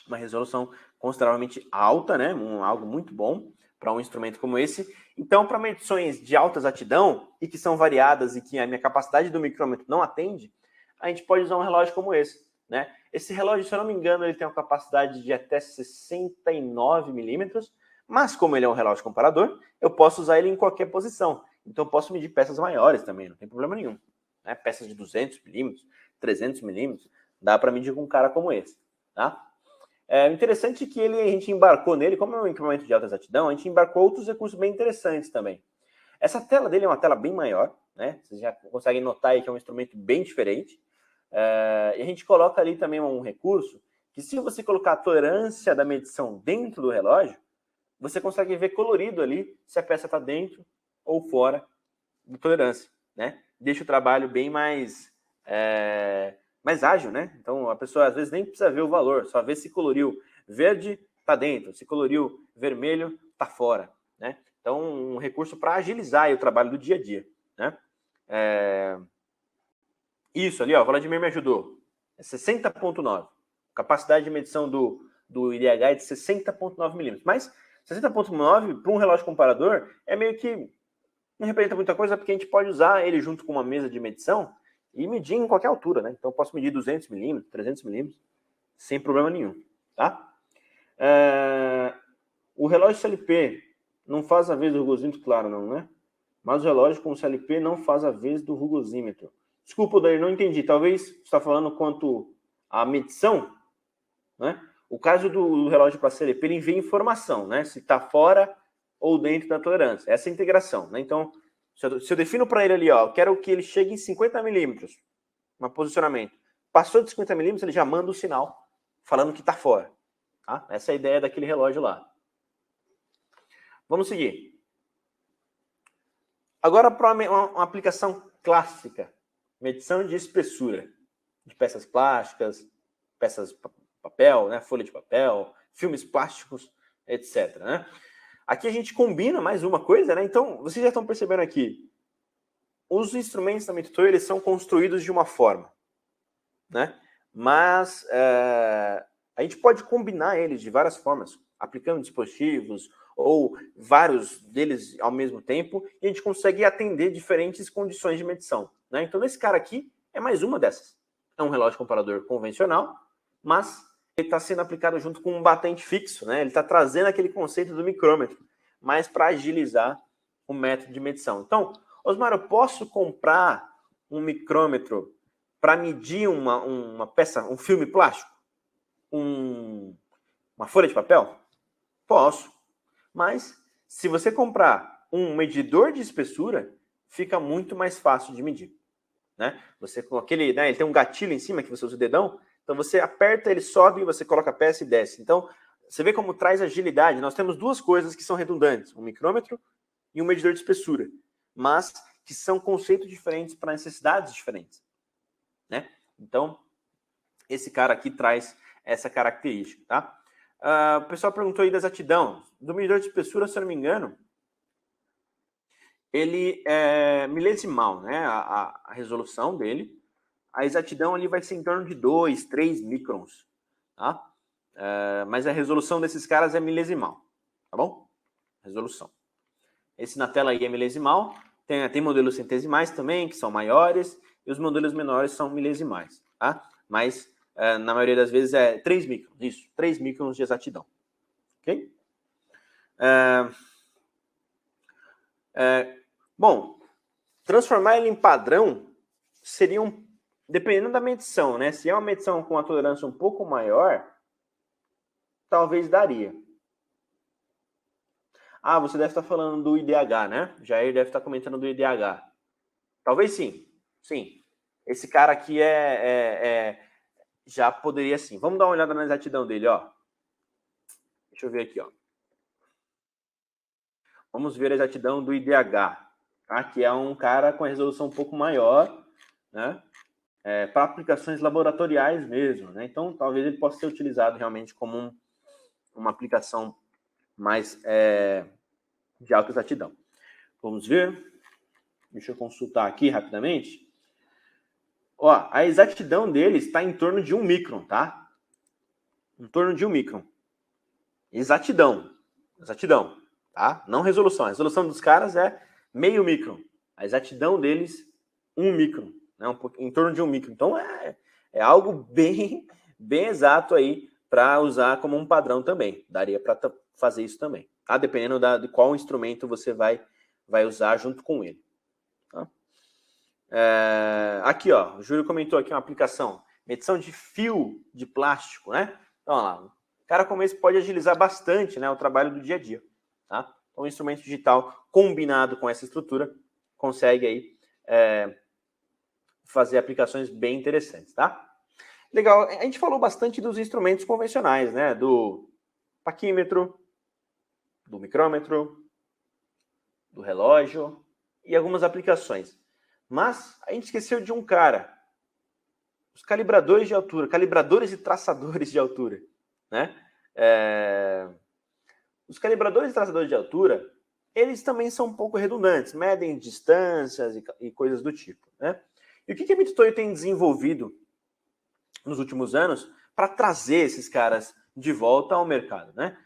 uma resolução consideravelmente alta, né? Algo muito bom para um instrumento como esse. Então, para medições de alta exatidão e que são variadas e que a minha capacidade do micrômetro não atende, a gente pode usar um relógio como esse, né? Esse relógio, se eu não me engano, ele tem uma capacidade de até 69 milímetros, mas como ele é um relógio comparador, eu posso usar ele em qualquer posição. Então, eu posso medir peças maiores também, não tem problema nenhum. Né? Peças de 200 milímetros, 300 milímetros, dá para medir com um cara como esse, tá? Interessante que a gente embarcou nele, como é um equipamento de alta exatidão, a gente embarcou outros recursos bem interessantes também. Essa tela dele é uma tela bem maior, né? Vocês já conseguem notar aí que é um instrumento bem diferente. E a gente coloca ali também um recurso que, se você colocar a tolerância da medição dentro do relógio, você consegue ver colorido ali se a peça está dentro ou fora de tolerância, né? Deixa o trabalho bem mais ágil, né? Então a pessoa às vezes nem precisa ver o valor, só vê se coloriu verde, está dentro, se coloriu vermelho, está fora, né? Então um recurso para agilizar aí o trabalho do dia a dia, né? Isso ali, ó, o Vladimir me ajudou. É 60.9. Capacidade de medição do IDH é de 60.9 milímetros. Mas 60.9 para um relógio comparador é meio que não representa muita coisa, porque a gente pode usar ele junto com uma mesa de medição e medir em qualquer altura, né? Então eu posso medir 200 milímetros, 300 milímetros, sem problema nenhum, tá? O relógio CLP não faz a vez do rugosímetro, claro, não, né? Mas o relógio com o CLP não faz a vez do rugosímetro. Desculpa, Daí, não entendi. Talvez você está falando quanto à medição, né? O caso do relógio para CLP, ele envia informação, né? Se está fora ou dentro da tolerância. Essa é a integração, né? Então, se eu defino para ele ali, ó, quero que ele chegue em 50 milímetros, no posicionamento. Passou de 50 milímetros, ele já manda o sinal falando que está fora. Tá? Essa é a ideia daquele relógio lá. Vamos seguir. Agora para uma aplicação clássica. Medição de espessura de peças plásticas, peças de papel, né, folha de papel, filmes plásticos, etc. Né? Aqui a gente combina mais uma coisa, né? Então, vocês já estão percebendo aqui, os instrumentos da Mitutoyo, eles são construídos de uma forma, né? Mas a gente pode combinar eles de várias formas, aplicando dispositivos ou vários deles ao mesmo tempo, e a gente consegue atender diferentes condições de medição, né? Então, esse cara aqui é mais uma dessas. É um relógio comparador convencional, mas ele está sendo aplicado junto com um batente fixo, né? Ele está trazendo aquele conceito do micrômetro, mas para agilizar o método de medição. Então, Osmar, eu posso comprar um micrômetro para medir uma peça, um filme plástico? Uma folha de papel? Posso. Mas, se você comprar um medidor de espessura, fica muito mais fácil de medir, né? Você com aquele, né, ele tem um gatilho em cima que você usa o dedão, então você aperta, ele sobe, você coloca a peça e desce. Então, você vê como traz agilidade. Nós temos duas coisas que são redundantes, um micrômetro e um medidor de espessura, mas que são conceitos diferentes para necessidades diferentes, né? Então, esse cara aqui traz essa característica, tá? O pessoal perguntou aí da exatidão. Do medidor de espessura, se eu não me engano, ele é milesimal, né? A resolução dele. A exatidão ali vai ser em torno de 2, 3 microns, tá? Mas a resolução desses caras é milesimal, tá bom? Resolução. Esse na tela aí é milesimal. Tem modelos centesimais também, que são maiores, e os modelos menores são milesimais, tá? Mas na maioria das vezes é 3 microns, isso, 3 microns de exatidão, ok? Bom, transformar ele em padrão seria dependendo da medição, né? Se é uma medição com uma tolerância um pouco maior, talvez daria. Você deve estar falando do IDH, né? Jair deve estar comentando do IDH. Talvez sim, sim. Esse cara aqui já poderia sim. Vamos dar uma olhada na exatidão dele, ó. Deixa eu ver aqui, ó. Vamos ver a exatidão do IDH, tá? Que é um cara com a resolução um pouco maior, né? Para aplicações laboratoriais mesmo, né? Então, talvez ele possa ser utilizado realmente como uma aplicação mais de alta exatidão. Vamos ver. Deixa eu consultar aqui rapidamente. Ó, a exatidão dele está em torno de 1 micron, tá? Em torno de 1 micron. Exatidão, tá? Não resolução. A resolução dos caras é meio micron. A exatidão deles, 1 micron, né? Em torno de 1 micron. Então, é algo bem exato aí para usar como um padrão também. Daria para fazer isso também, tá? Dependendo de qual instrumento você vai usar junto com ele. Tá? Aqui, ó, o Júlio comentou aqui uma aplicação, medição de fio de plástico, né? Então, olha lá, o cara como esse pode agilizar bastante, né, o trabalho do dia a dia, tá? Então, o instrumento digital combinado com essa estrutura consegue aí fazer aplicações bem interessantes, tá? Legal, a gente falou bastante dos instrumentos convencionais, né? Do paquímetro, do micrômetro, do relógio e algumas aplicações. Mas a gente esqueceu de um cara, os calibradores de altura, calibradores e traçadores de altura, né? Os calibradores e traçadores de altura, eles também são um pouco redundantes, medem distâncias e coisas do tipo, né? E o que a Mitutoyo tem desenvolvido nos últimos anos para trazer esses caras de volta ao mercado, né?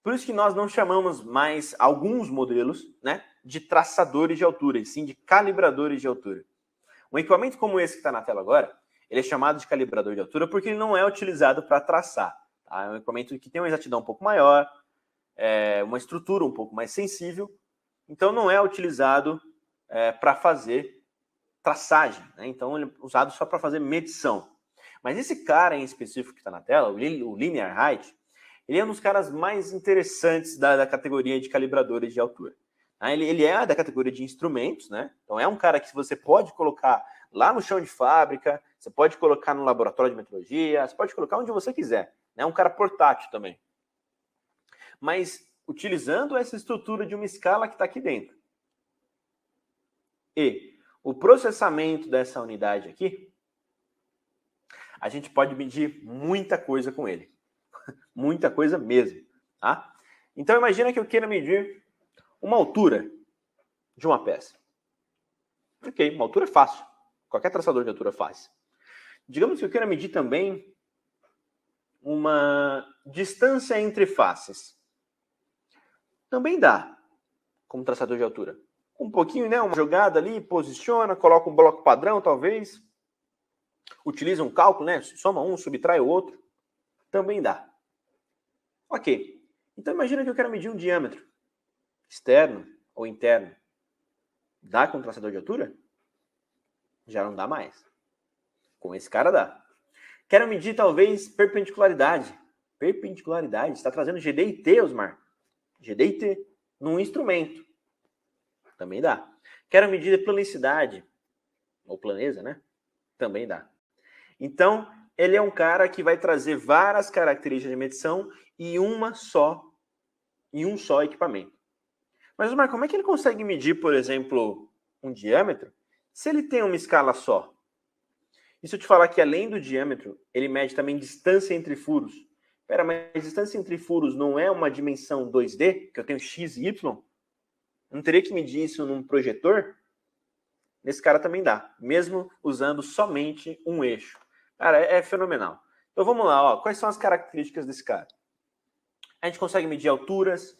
Por isso que nós não chamamos mais alguns modelos, né, de traçadores de altura, e sim de calibradores de altura. Um equipamento como esse que está na tela agora, ele é chamado de calibrador de altura porque ele não é utilizado para traçar. Tá? É um equipamento que tem uma exatidão um pouco maior, uma estrutura um pouco mais sensível, então não é utilizado para fazer traçagem, né? Então ele é usado só para fazer medição. Mas esse cara em específico que está na tela, o Linear Height, ele é um dos caras mais interessantes da categoria de calibradores de altura. Ele é da categoria de instrumentos, né? Então é um cara que você pode colocar lá no chão de fábrica, você pode colocar no laboratório de metrologia, você pode colocar onde você quiser. É um cara portátil também. Mas utilizando essa estrutura de uma escala que está aqui dentro. E o processamento dessa unidade aqui, a gente pode medir muita coisa com ele. Muita coisa mesmo, tá? Então imagina que eu queira medir uma altura de uma peça. Ok, uma altura é fácil. Qualquer traçador de altura faz. Digamos que eu queira medir também uma distância entre faces. Também dá, como traçador de altura. Um pouquinho, né? Uma jogada ali, posiciona, coloca um bloco padrão, talvez. Utiliza um cálculo, né? Soma um, subtrai o outro. Também dá. Ok. Então imagina que eu quero medir um diâmetro externo ou interno. Dá com traçador de altura? Já não dá mais. Com esse cara dá. Quero medir talvez perpendicularidade. Perpendicularidade. Está trazendo GD e T, Osmar. GD e T num instrumento. Também dá. Quero medir planicidade. Ou planeza, né? Também dá. Então, ele é um cara que vai trazer várias características de medição em um só equipamento. Mas, Osmar, como é que ele consegue medir, por exemplo, um diâmetro, se ele tem uma escala só? E se eu te falar que, além do diâmetro, ele mede também distância entre furos? Espera, mas distância entre furos não é uma dimensão 2D, que eu tenho x e y? Não teria que medir isso num projetor? Nesse cara também dá, mesmo usando somente um eixo. Cara, é fenomenal. Então vamos lá, ó. Quais são as características desse cara? A gente consegue medir alturas,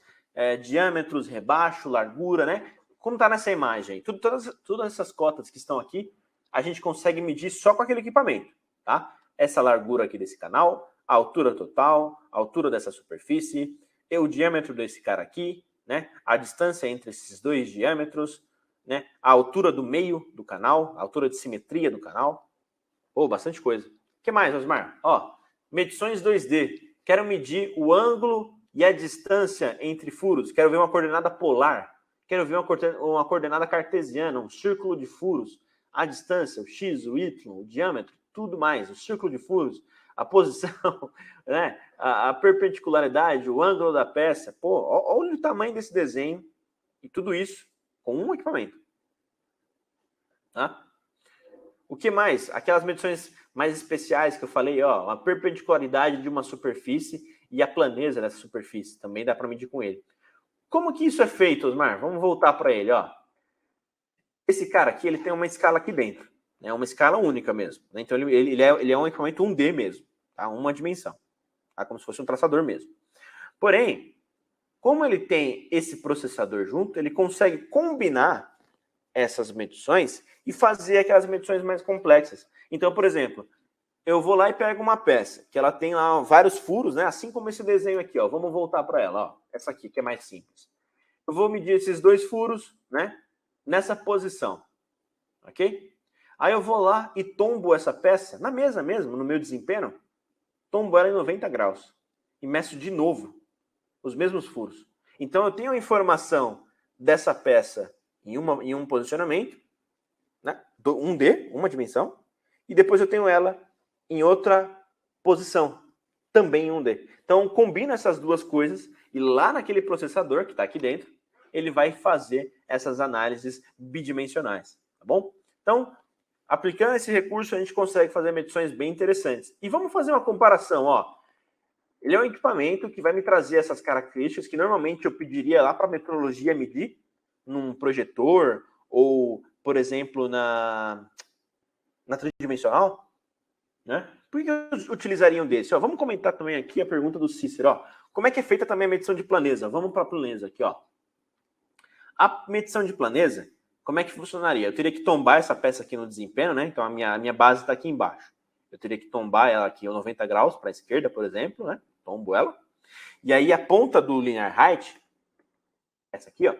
diâmetros, rebaixo, largura, né? Como está nessa imagem aí, todas essas cotas que estão aqui, a gente consegue medir só com aquele equipamento, tá? Essa largura aqui desse canal, a altura total, a altura dessa superfície, e o diâmetro desse cara aqui, né? A distância entre esses dois diâmetros, né? A altura do meio do canal, a altura de simetria do canal. Bastante coisa. O que mais, Osmar? Ó, medições 2D. Quero medir o ângulo e a distância entre furos. Quero ver uma coordenada polar. Quero ver uma coordenada cartesiana, um círculo de furos. A distância, o x, o y, o diâmetro, tudo mais. O círculo de furos, a posição, né? A perpendicularidade, o ângulo da peça. Olha o tamanho desse desenho e tudo isso com um equipamento. Tá? O que mais? Aquelas medições mais especiais que eu falei, ó, a perpendicularidade de uma superfície e a planeza dessa superfície. Também dá para medir com ele. Como que isso é feito, Osmar? Vamos voltar para ele, ó. Esse cara aqui, ele tem uma escala aqui dentro. É uma escala única mesmo. Né? Então, ele é um equipamento 1D mesmo. Tá? Uma dimensão. Tá? Como se fosse um traçador mesmo. Porém, como ele tem esse processador junto, ele consegue combinar essas medições e fazer aquelas medições mais complexas. Então, por exemplo, eu vou lá e pego uma peça, que ela tem lá vários furos, né? Assim como esse desenho aqui, ó. Vamos voltar para ela, ó. Essa aqui, que é mais simples. Eu vou medir esses dois furos, né? Nessa posição, ok? Aí eu vou lá e tombo essa peça, na mesa mesmo, no meu desempenho, tombo ela em 90 graus. E meço de novo os mesmos furos. Então, eu tenho a informação dessa peça em um posicionamento, né? 1D, uma dimensão, e depois eu tenho ela em outra posição, também em 1D. Então, combina essas duas coisas e lá naquele processador que está aqui dentro, ele vai fazer essas análises bidimensionais, tá bom? Então, aplicando esse recurso, a gente consegue fazer medições bem interessantes. E vamos fazer uma comparação, ó. Ele é um equipamento que vai me trazer essas características que normalmente eu pediria lá para a metrologia medir, num projetor, ou, por exemplo, na tridimensional, né? Por que utilizariam desse? Ó, vamos comentar também aqui a pergunta do Cícero. Ó. Como é que é feita também a medição de planeza? Vamos para a planeza aqui. Ó. A medição de planeza, como é que funcionaria? Eu teria que tombar essa peça aqui no desempenho, né? Então a minha base está aqui embaixo. Eu teria que tombar ela aqui a 90 graus para a esquerda, por exemplo, né? Tombo ela. E aí a ponta do linear height, essa aqui, ó.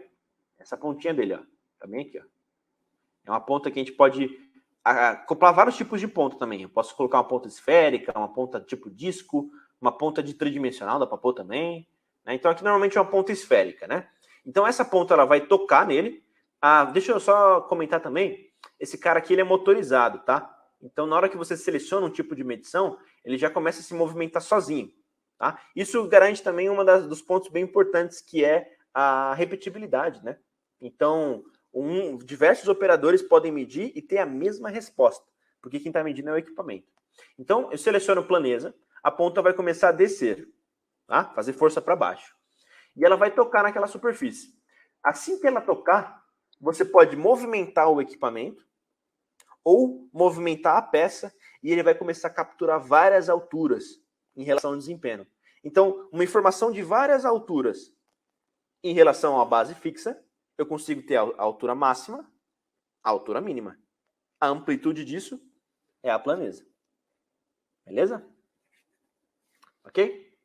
Essa pontinha dele, ó. Tá bem aqui, ó. É uma ponta que a gente pode acoplar vários tipos de ponta também. Eu posso colocar uma ponta esférica, uma ponta tipo disco, uma ponta de tridimensional, dá para pôr também. Né? Então aqui normalmente é uma ponta esférica, né? Então essa ponta ela vai tocar nele. Deixa eu só comentar também. Esse cara aqui ele é motorizado, tá? Então na hora que você seleciona um tipo de medição, ele já começa a se movimentar sozinho, tá? Isso garante também dos pontos bem importantes que é a repetibilidade, né? Então diversos operadores podem medir e ter a mesma resposta, porque quem está medindo é o equipamento. Então, eu seleciono planeza, a ponta vai começar a descer, tá? Fazer força para baixo. E ela vai tocar naquela superfície. Assim que ela tocar, você pode movimentar o equipamento ou movimentar a peça e ele vai começar a capturar várias alturas em relação ao desempenho. Então, uma informação de várias alturas em relação à base fixa, eu consigo ter a altura máxima, a altura mínima. A amplitude disso é a planeza. Beleza? Ok?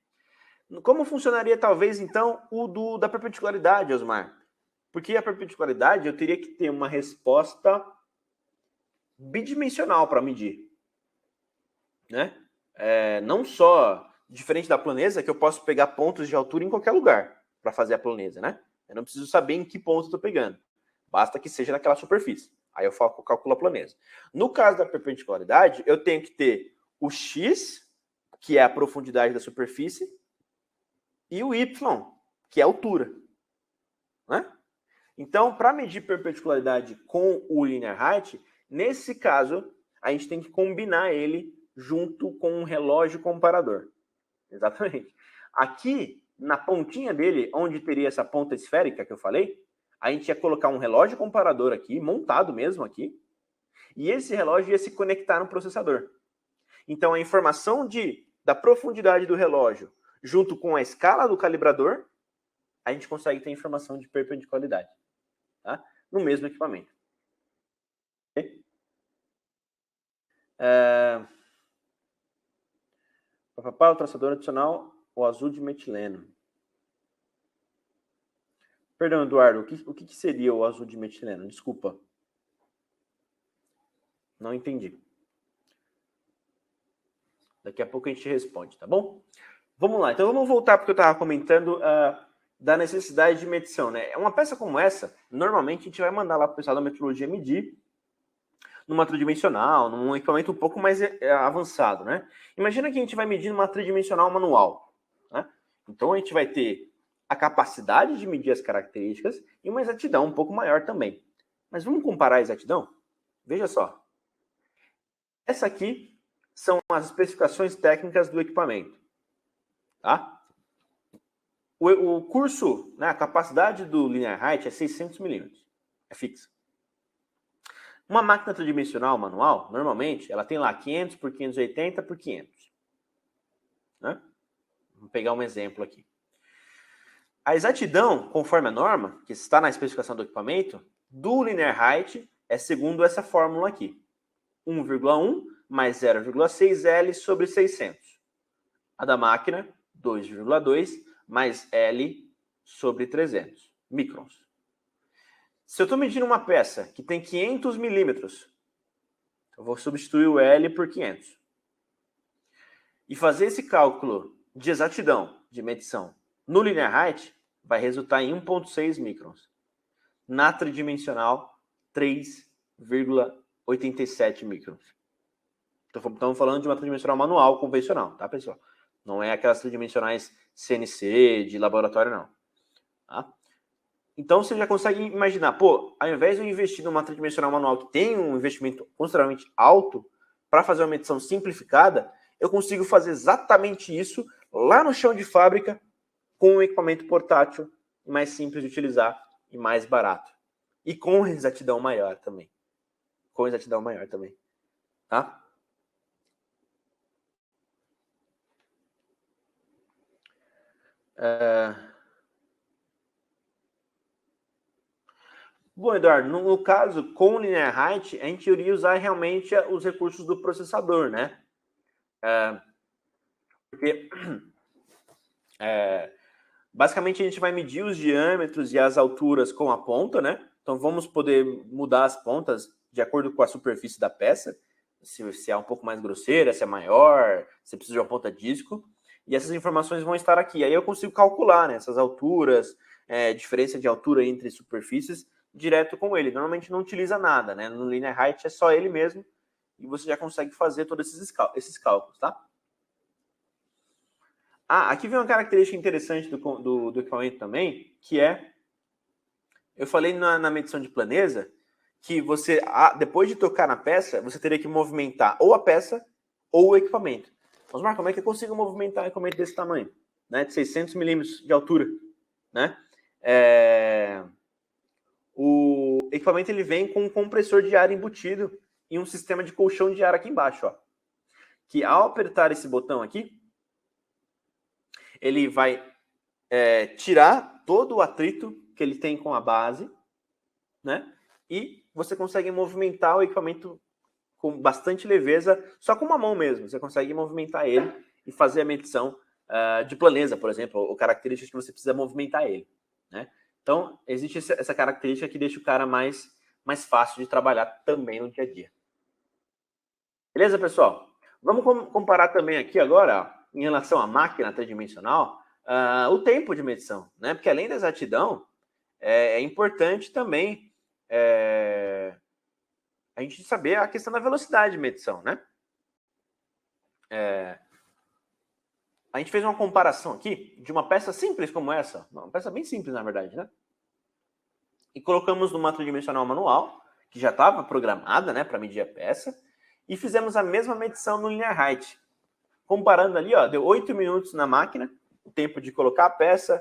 Como funcionaria, talvez, então, o da perpendicularidade, Osmar? Porque a perpendicularidade, eu teria que ter uma resposta bidimensional para medir. Né? Não só, diferente da planeza, que eu posso pegar pontos de altura em qualquer lugar para fazer a planeza, né? Eu não preciso saber em que ponto estou pegando. Basta que seja naquela superfície. Aí eu calculo a planeza. No caso da perpendicularidade, eu tenho que ter o x, que é a profundidade da superfície, e o y, que é a altura. Né? Então, para medir perpendicularidade com o linear height, nesse caso, a gente tem que combinar ele junto com um relógio comparador. Exatamente. Aqui, na pontinha dele, onde teria essa ponta esférica que eu falei, a gente ia colocar um relógio comparador aqui, montado mesmo aqui, e esse relógio ia se conectar no processador. Então, a informação da profundidade do relógio, junto com a escala do calibrador, a gente consegue ter informação de perpendicularidade, tá? No mesmo equipamento. O traçador adicional, o azul de metileno. Perdão, Eduardo, o que seria o azul de metileno? Desculpa. Não entendi. Daqui a pouco a gente responde, tá bom? Vamos lá, então vamos voltar porque eu estava comentando da necessidade de medição, né? Uma peça como essa, normalmente a gente vai mandar lá para o pessoal da metrologia medir numa tridimensional, num equipamento um pouco mais avançado, né? Imagina que a gente vai medir numa tridimensional manual, né? Então a gente vai ter a capacidade de medir as características e uma exatidão um pouco maior também. Mas vamos comparar a exatidão? Veja só. Essa aqui são as especificações técnicas do equipamento. Tá? O curso, né, a capacidade do linear height é 600 milímetros. É fixa. Uma máquina tridimensional manual, normalmente, ela tem lá 500 por 580 por 500. Né? Vamos pegar um exemplo aqui. A exatidão, conforme a norma, que está na especificação do equipamento, do linear height é segundo essa fórmula aqui. 1,1 mais 0,6 L sobre 600. A da máquina, 2,2 mais L sobre 300 microns. Se eu estou medindo uma peça que tem 500 milímetros, eu vou substituir o L por 500. E fazer esse cálculo de exatidão de medição no linear height vai resultar em 1,6 microns. Na tridimensional, 3,2 87 microns. Estamos falando de uma tridimensional manual convencional, tá, pessoal? Não é aquelas tridimensionais CNC de laboratório, não. Tá? Então, você já consegue imaginar, pô, ao invés de eu investir numa tridimensional manual que tem um investimento consideravelmente alto, para fazer uma medição simplificada, eu consigo fazer exatamente isso lá no chão de fábrica com um equipamento portátil mais simples de utilizar e mais barato. E com exatidão maior também. Com exatidão maior também. Tá? Bom, Eduardo, no caso, com o Linear Height, a gente iria usar realmente os recursos do processador, né? Porque basicamente a gente vai medir os diâmetros e as alturas com a ponta, né? Então vamos poder mudar as pontas de acordo com a superfície da peça, se é um pouco mais grosseira, se é maior, se precisa de uma ponta disco. E essas informações vão estar aqui. Aí eu consigo calcular, né, essas alturas, diferença de altura entre superfícies, direto com ele. Normalmente não utiliza nada, né? No Linear Height é só ele mesmo e você já consegue fazer todos esses cálculos, tá? Aqui vem uma característica interessante do equipamento também, que é, eu falei na medição de planeza, que você, depois de tocar na peça, você teria que movimentar ou a peça ou o equipamento. Osmar, como é que eu consigo movimentar um equipamento desse tamanho? Né, de 600 milímetros de altura, né? O equipamento ele vem com um compressor de ar embutido e um sistema de colchão de ar aqui embaixo, ó. Que ao apertar esse botão aqui, ele vai tirar todo o atrito que ele tem com a base, né? E você consegue movimentar o equipamento com bastante leveza, só com uma mão mesmo. Você consegue movimentar ele e fazer a medição de planeza, por exemplo, ou características que você precisa movimentar ele, né? Então, existe essa característica que deixa o cara mais fácil de trabalhar também no dia a dia. Beleza, pessoal? Vamos comparar também aqui agora, ó, em relação à máquina tridimensional, o tempo de medição, né? Porque além da exatidão, é importante também a gente saber a questão da velocidade de medição, né? A gente fez uma comparação aqui de uma peça simples como essa, uma peça bem simples, na verdade, né? E colocamos numa tridimensional manual, que já estava programada, né, para medir a peça, e fizemos a mesma medição no Linear Height. Comparando ali, ó, deu 8 minutos na máquina, o tempo de colocar a peça,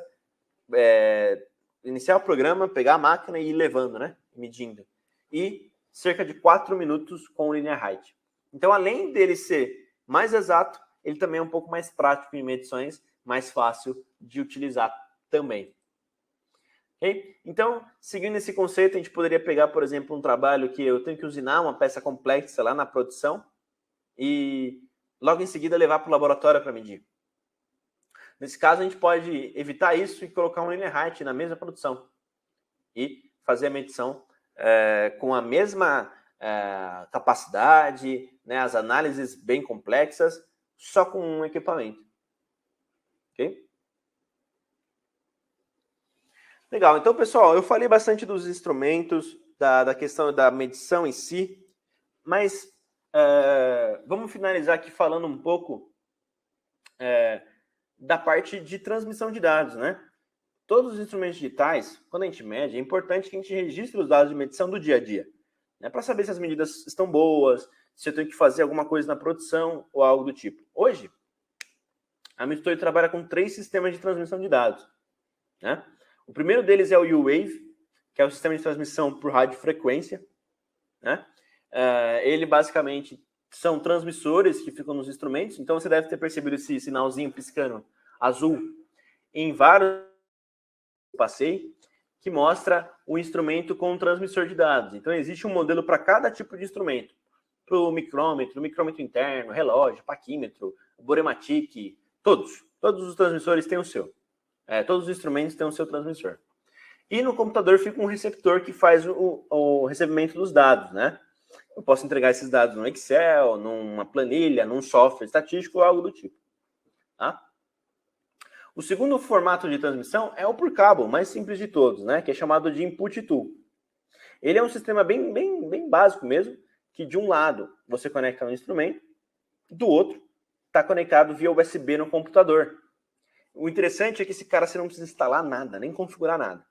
iniciar o programa, pegar a máquina e ir levando, né, medindo. E cerca de 4 minutos com o Linear Height. Então, além dele ser mais exato, ele também é um pouco mais prático em medições, mais fácil de utilizar também. Okay? Então, seguindo esse conceito, a gente poderia pegar, por exemplo, um trabalho que eu tenho que usinar uma peça complexa lá na produção e logo em seguida levar para o laboratório para medir. Nesse caso, a gente pode evitar isso e colocar um Linear Height na mesma produção e fazer a medição com a mesma capacidade, né, as análises bem complexas, só com um equipamento. Ok? Legal. Então, pessoal, eu falei bastante dos instrumentos, da questão da medição em si, mas vamos finalizar aqui falando um pouco da parte de transmissão de dados, né? Todos os instrumentos digitais, quando a gente mede, é importante que a gente registre os dados de medição do dia a dia, né? Para saber se as medidas estão boas, se eu tenho que fazer alguma coisa na produção ou algo do tipo. Hoje, a Mistoi trabalha com 3 sistemas de transmissão de dados, né? O primeiro deles é o U-Wave, que é o sistema de transmissão por radiofrequência, né? Ele basicamente são transmissores que ficam nos instrumentos, então você deve ter percebido esse sinalzinho piscando azul em vários passei, que mostra o instrumento com um transmissor de dados. Então existe um modelo para cada tipo de instrumento, para o micrômetro interno, relógio, paquímetro, borematic, todos os transmissores têm o seu. Todos os instrumentos têm o seu transmissor. E no computador fica um receptor que faz o recebimento dos dados, né? Eu posso entregar esses dados no Excel, numa planilha, num software estatístico ou algo do tipo. Tá? O segundo formato de transmissão é o por cabo, mais simples de todos, né? Que é chamado de input tool. Ele é um sistema bem básico mesmo, que de um lado você conecta no instrumento, do outro está conectado via USB no computador. O interessante é que esse cara você não precisa instalar nada, nem configurar nada.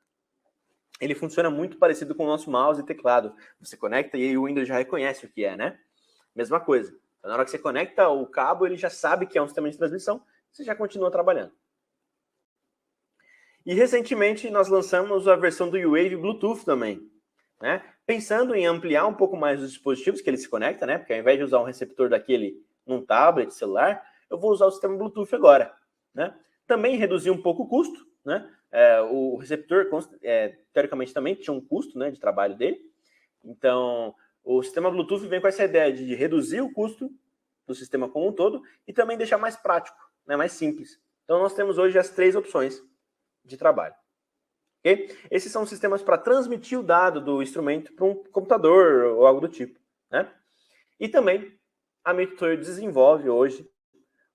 Ele funciona muito parecido com o nosso mouse e teclado. Você conecta e aí o Windows já reconhece o que é, né? Mesma coisa. Então, na hora que você conecta o cabo, ele já sabe que é um sistema de transmissão, você já continua trabalhando. E recentemente nós lançamos a versão do U-Wave Bluetooth também, né? Pensando em ampliar um pouco mais os dispositivos que ele se conecta, né? Porque ao invés de usar um receptor daquele num tablet, celular, eu vou usar o sistema Bluetooth agora, né? Também reduzir um pouco o custo, né? O receptor, teoricamente, também tinha um custo, né, de trabalho dele. Então, o sistema Bluetooth vem com essa ideia de reduzir o custo do sistema como um todo e também deixar mais prático, né, mais simples. Então, nós temos hoje as 3 opções de trabalho. Okay? Esses são sistemas para transmitir o dado do instrumento para um computador ou algo do tipo, né? E também a Mitutoyo desenvolve hoje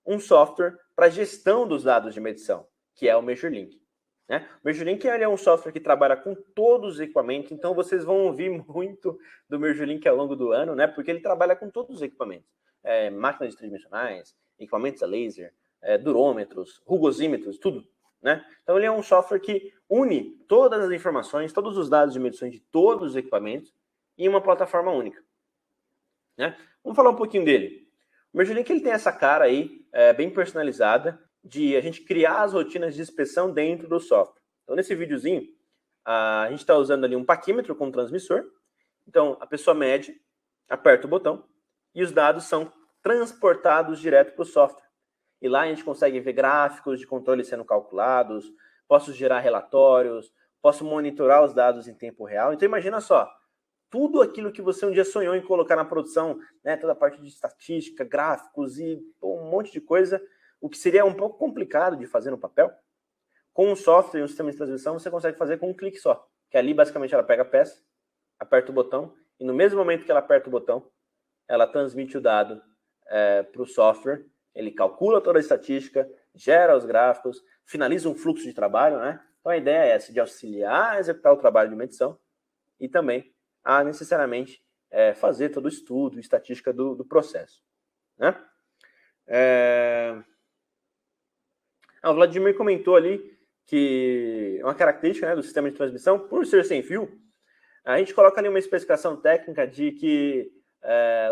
um software para gestão dos dados de medição, que é o MeasureLink. Né? O MeasureLink é um software que trabalha com todos os equipamentos, então vocês vão ouvir muito do MeasureLink ao longo do ano, né? Porque ele trabalha com todos os equipamentos. Máquinas tridimensionais, equipamentos a laser, durômetros, rugosímetros, tudo. Né? Então ele é um software que une todas as informações, todos os dados de medições de todos os equipamentos em uma plataforma única. Né? Vamos falar um pouquinho dele. O MeasureLink ele tem essa cara aí, bem personalizada, de a gente criar as rotinas de inspeção dentro do software. Então, nesse videozinho, a gente está usando ali um paquímetro com um transmissor. Então, a pessoa mede, aperta o botão e os dados são transportados direto para o software. E lá a gente consegue ver gráficos de controle sendo calculados, posso gerar relatórios, posso monitorar os dados em tempo real. Então, imagina só, tudo aquilo que você um dia sonhou em colocar na produção, né, toda a parte de estatística, gráficos e um monte de coisa, o que seria um pouco complicado de fazer no papel, com um software e um sistema de transmissão, você consegue fazer com um clique só. Que ali, basicamente, ela pega a peça, aperta o botão, e no mesmo momento que ela aperta o botão, ela transmite o dado para o software, ele calcula toda a estatística, gera os gráficos, finaliza um fluxo de trabalho, né? Então, a ideia é essa, de auxiliar a executar o trabalho de medição e também a necessariamente fazer todo o estudo, estatística do processo. Né? O Vladimir comentou ali que uma característica, né, do sistema de transmissão, por ser sem fio, a gente coloca ali uma especificação técnica de que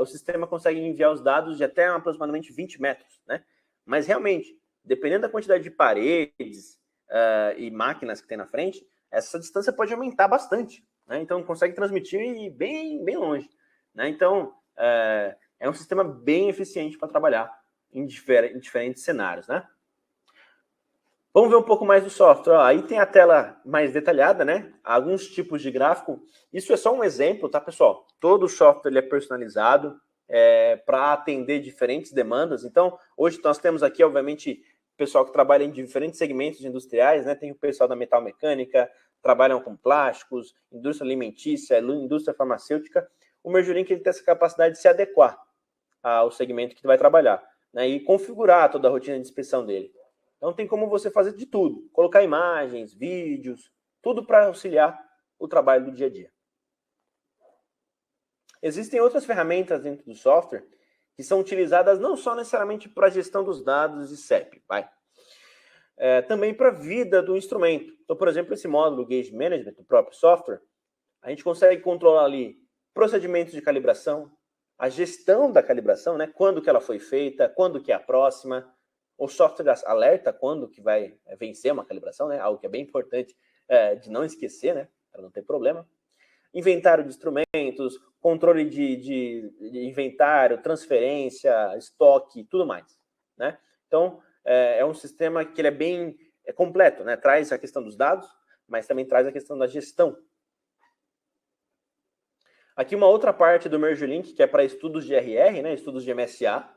o sistema consegue enviar os dados de até aproximadamente 20 metros. Né? Mas realmente, dependendo da quantidade de paredes e máquinas que tem na frente, essa distância pode aumentar bastante. Né? Então, consegue transmitir bem, bem longe. Né? Então, é um sistema bem eficiente para trabalhar em diferentes cenários. Né? Vamos ver um pouco mais do software. Aí tem a tela mais detalhada, né? Alguns tipos de gráfico. Isso é só um exemplo, tá, pessoal? Todo software ele é personalizado para atender diferentes demandas. Então, hoje nós temos aqui, obviamente, pessoal que trabalha em diferentes segmentos industriais, né? Tem o pessoal da metalmecânica, trabalham com plásticos, indústria alimentícia, indústria farmacêutica. O MeasureLink ele tem essa capacidade de se adequar ao segmento que vai trabalhar, né? E configurar toda a rotina de inspeção dele. Então tem como você fazer de tudo, colocar imagens, vídeos, tudo para auxiliar o trabalho do dia a dia. Existem outras ferramentas dentro do software que são utilizadas não só necessariamente para a gestão dos dados de CEP, também para a vida do instrumento. Então, por exemplo, esse módulo Gauge Management do próprio software, a gente consegue controlar ali procedimentos de calibração, a gestão da calibração, né? Quando que ela foi feita, quando que é a próxima. O software alerta quando que vai vencer uma calibração, né? Algo que é bem importante de não esquecer, né? Para não ter problema. Inventário de instrumentos, controle de inventário, transferência, estoque, tudo mais. Né? Então, é um sistema que ele é bem completo, né? Traz a questão dos dados, mas também traz a questão da gestão. Aqui uma outra parte do MeasureLink, que é para estudos de RR, né? Estudos de MSA.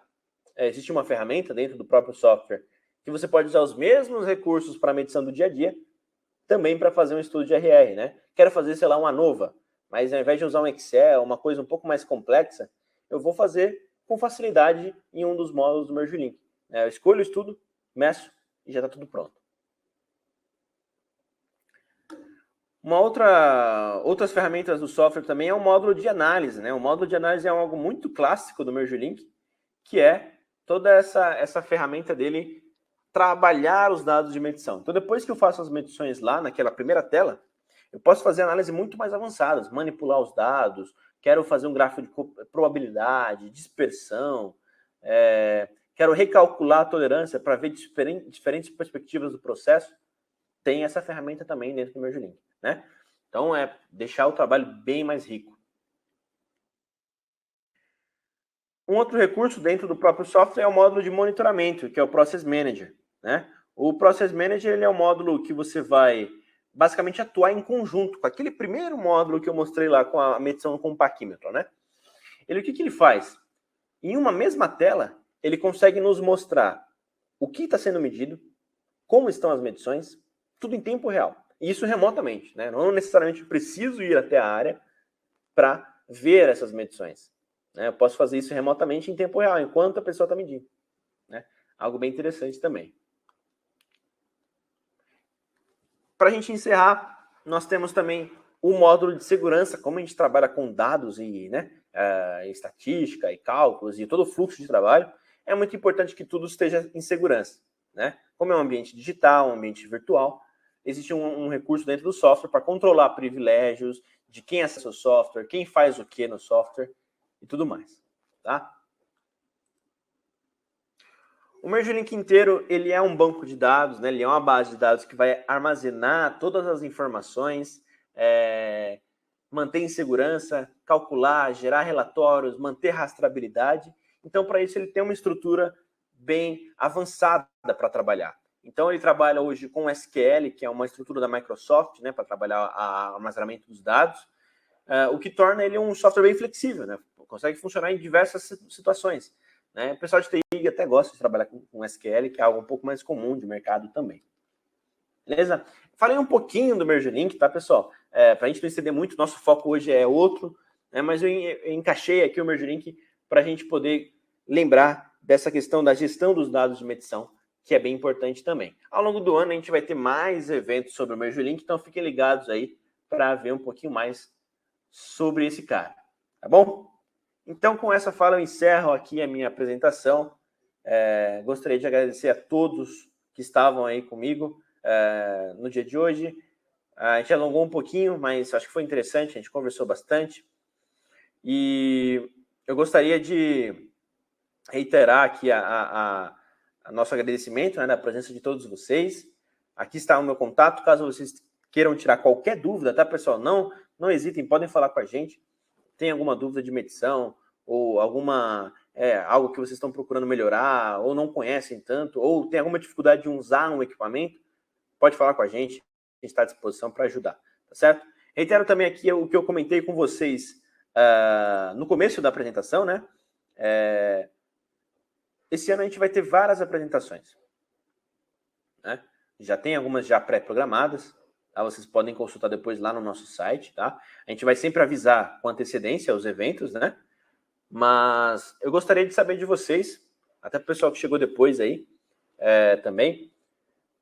Existe uma ferramenta dentro do próprio software que você pode usar os mesmos recursos para a medição do dia a dia, também para fazer um estudo de RR, né? Quero fazer, sei lá, uma ANOVA, mas ao invés de usar um Excel, uma coisa um pouco mais complexa, eu vou fazer com facilidade em um dos módulos do MeasureLink. Eu escolho o estudo, meço e já está tudo pronto. Outras ferramentas do software também é o módulo de análise, né? O módulo de análise é algo muito clássico do MergeLink, que é toda essa ferramenta dele trabalhar os dados de medição. Então, depois que eu faço as medições lá naquela primeira tela, eu posso fazer análises muito mais avançadas, manipular os dados, quero fazer um gráfico de probabilidade, dispersão, quero recalcular a tolerância para ver diferentes perspectivas do processo. Tem essa ferramenta também dentro do MergeLink, né? Então, é deixar o trabalho bem mais rico. Um outro recurso dentro do próprio software é o módulo de monitoramento, que é o Process Manager, né? O Process Manager ele é um módulo que você vai basicamente atuar em conjunto com aquele primeiro módulo que eu mostrei lá com a medição com o paquímetro, né? O que ele faz? Em uma mesma tela, ele consegue nos mostrar o que está sendo medido, como estão as medições, tudo em tempo real. E isso remotamente, né? Não necessariamente preciso ir até a área para ver essas medições. Eu posso fazer isso remotamente em tempo real, enquanto a pessoa está medindo, né? Algo bem interessante também. Para a gente encerrar, nós temos também o módulo de segurança, como a gente trabalha com dados e estatística e cálculos e todo o fluxo de trabalho, é muito importante que tudo esteja em segurança, né? Como é um ambiente digital, um ambiente virtual, existe um recurso dentro do software para controlar privilégios de quem acessa o software, quem faz o que no software e tudo mais, tá? O MergeLink inteiro, ele é um banco de dados, né? Ele é uma base de dados que vai armazenar todas as informações, manter em segurança, calcular, gerar relatórios, manter rastreabilidade. Então, para isso, ele tem uma estrutura bem avançada para trabalhar. Então, ele trabalha hoje com SQL, que é uma estrutura da Microsoft, né, para trabalhar o armazenamento dos dados, o que torna ele um software bem flexível, né? Consegue funcionar em diversas situações. Né? O pessoal de TI até gosta de trabalhar com SQL, que é algo um pouco mais comum de mercado também. Beleza? Falei um pouquinho do MergeLink, tá, pessoal? Para a gente não estender muito, nosso foco hoje é outro, né? Mas eu encaixei aqui o MergeLink para a gente poder lembrar dessa questão da gestão dos dados de medição, que é bem importante também. Ao longo do ano, a gente vai ter mais eventos sobre o MergeLink, então fiquem ligados aí para ver um pouquinho mais sobre esse cara, tá bom? Então, com essa fala, eu encerro aqui a minha apresentação. Gostaria de agradecer a todos que estavam aí comigo no dia de hoje. A gente alongou um pouquinho, mas acho que foi interessante, a gente conversou bastante. E eu gostaria de reiterar aqui a nosso agradecimento, né, da presença de todos vocês. Aqui está o meu contato, caso vocês queiram tirar qualquer dúvida, tá, pessoal? Não hesitem, podem falar com a gente. Tem alguma dúvida de medição, ou algo que vocês estão procurando melhorar, ou não conhecem tanto, ou tem alguma dificuldade de usar um equipamento, pode falar com a gente está à disposição para ajudar, tá certo? Reitero também aqui o que eu comentei com vocês no começo da apresentação, né? Esse ano a gente vai ter várias apresentações, né? Já tem algumas já pré-programadas, tá? Vocês podem consultar depois lá no nosso site, tá? A gente vai sempre avisar com antecedência os eventos, né? Mas eu gostaria de saber de vocês, até o pessoal que chegou depois aí também,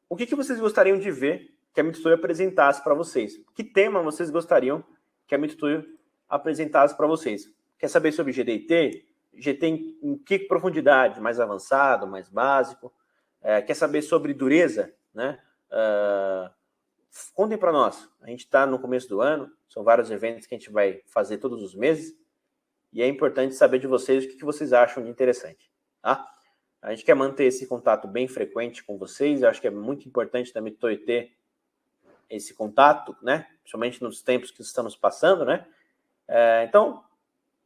o que vocês gostariam de ver que a Mitsui apresentasse para vocês? Que tema vocês gostariam que a Mitsui apresentasse para vocês? Quer saber sobre GDT? GT em que profundidade? Mais avançado, mais básico? Quer saber sobre dureza? Né? Contem para nós. A gente está no começo do ano, são vários eventos que a gente vai fazer todos os meses, e é importante saber de vocês o que vocês acham de interessante. Tá? A gente quer manter esse contato bem frequente com vocês, eu acho que é muito importante também ter esse contato, né? Principalmente nos tempos que estamos passando, né? Então,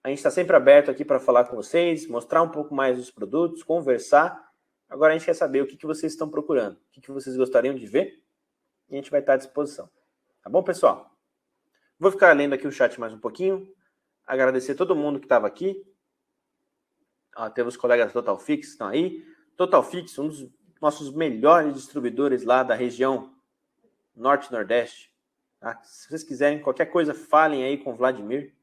a gente está sempre aberto aqui para falar com vocês, mostrar um pouco mais dos produtos, conversar. Agora a gente quer saber o que vocês estão procurando, o que vocês gostariam de ver, e a gente vai estar à disposição. Tá bom, pessoal? Vou ficar lendo aqui o chat mais um pouquinho, agradecer todo mundo que estava aqui. Temos os colegas da TotalFix que estão aí. TotalFix, um dos nossos melhores distribuidores lá da região Norte e Nordeste. Tá? Se vocês quiserem qualquer coisa, falem aí com o Vladimir.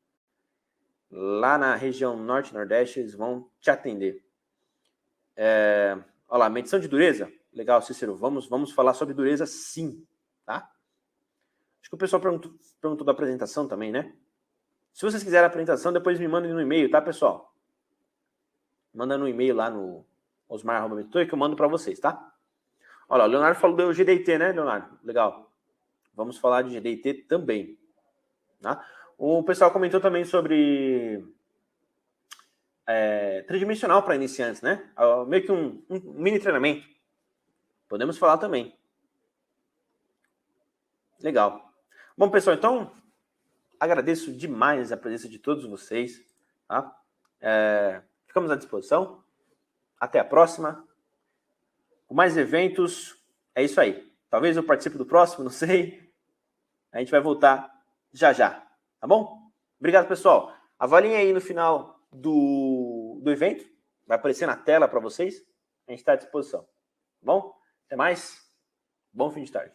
Lá na região Norte e Nordeste, eles vão te atender. Olha lá, medição de dureza. Legal, Cícero. Vamos falar sobre dureza sim. Tá? Acho que o pessoal perguntou da apresentação também, né? Se vocês quiserem a apresentação, depois me mandem no e-mail, tá, pessoal? Manda no e-mail lá no osmar@mentor que eu mando para vocês, tá? Olha, o Leonardo falou do GDT, né, Leonardo? Legal. Vamos falar de GDT também. Tá? O pessoal comentou também sobre tridimensional para iniciantes, né? Meio que um mini treinamento. Podemos falar também. Legal. Bom, pessoal, então, agradeço demais a presença de todos vocês. Tá? Ficamos à disposição. Até a próxima. Com mais eventos, é isso aí. Talvez eu participe do próximo, não sei. A gente vai voltar já já, tá bom? Obrigado, pessoal. Avaliem aí no final do evento. Vai aparecer na tela para vocês. A gente está à disposição. Tá bom? Até mais. Bom fim de tarde.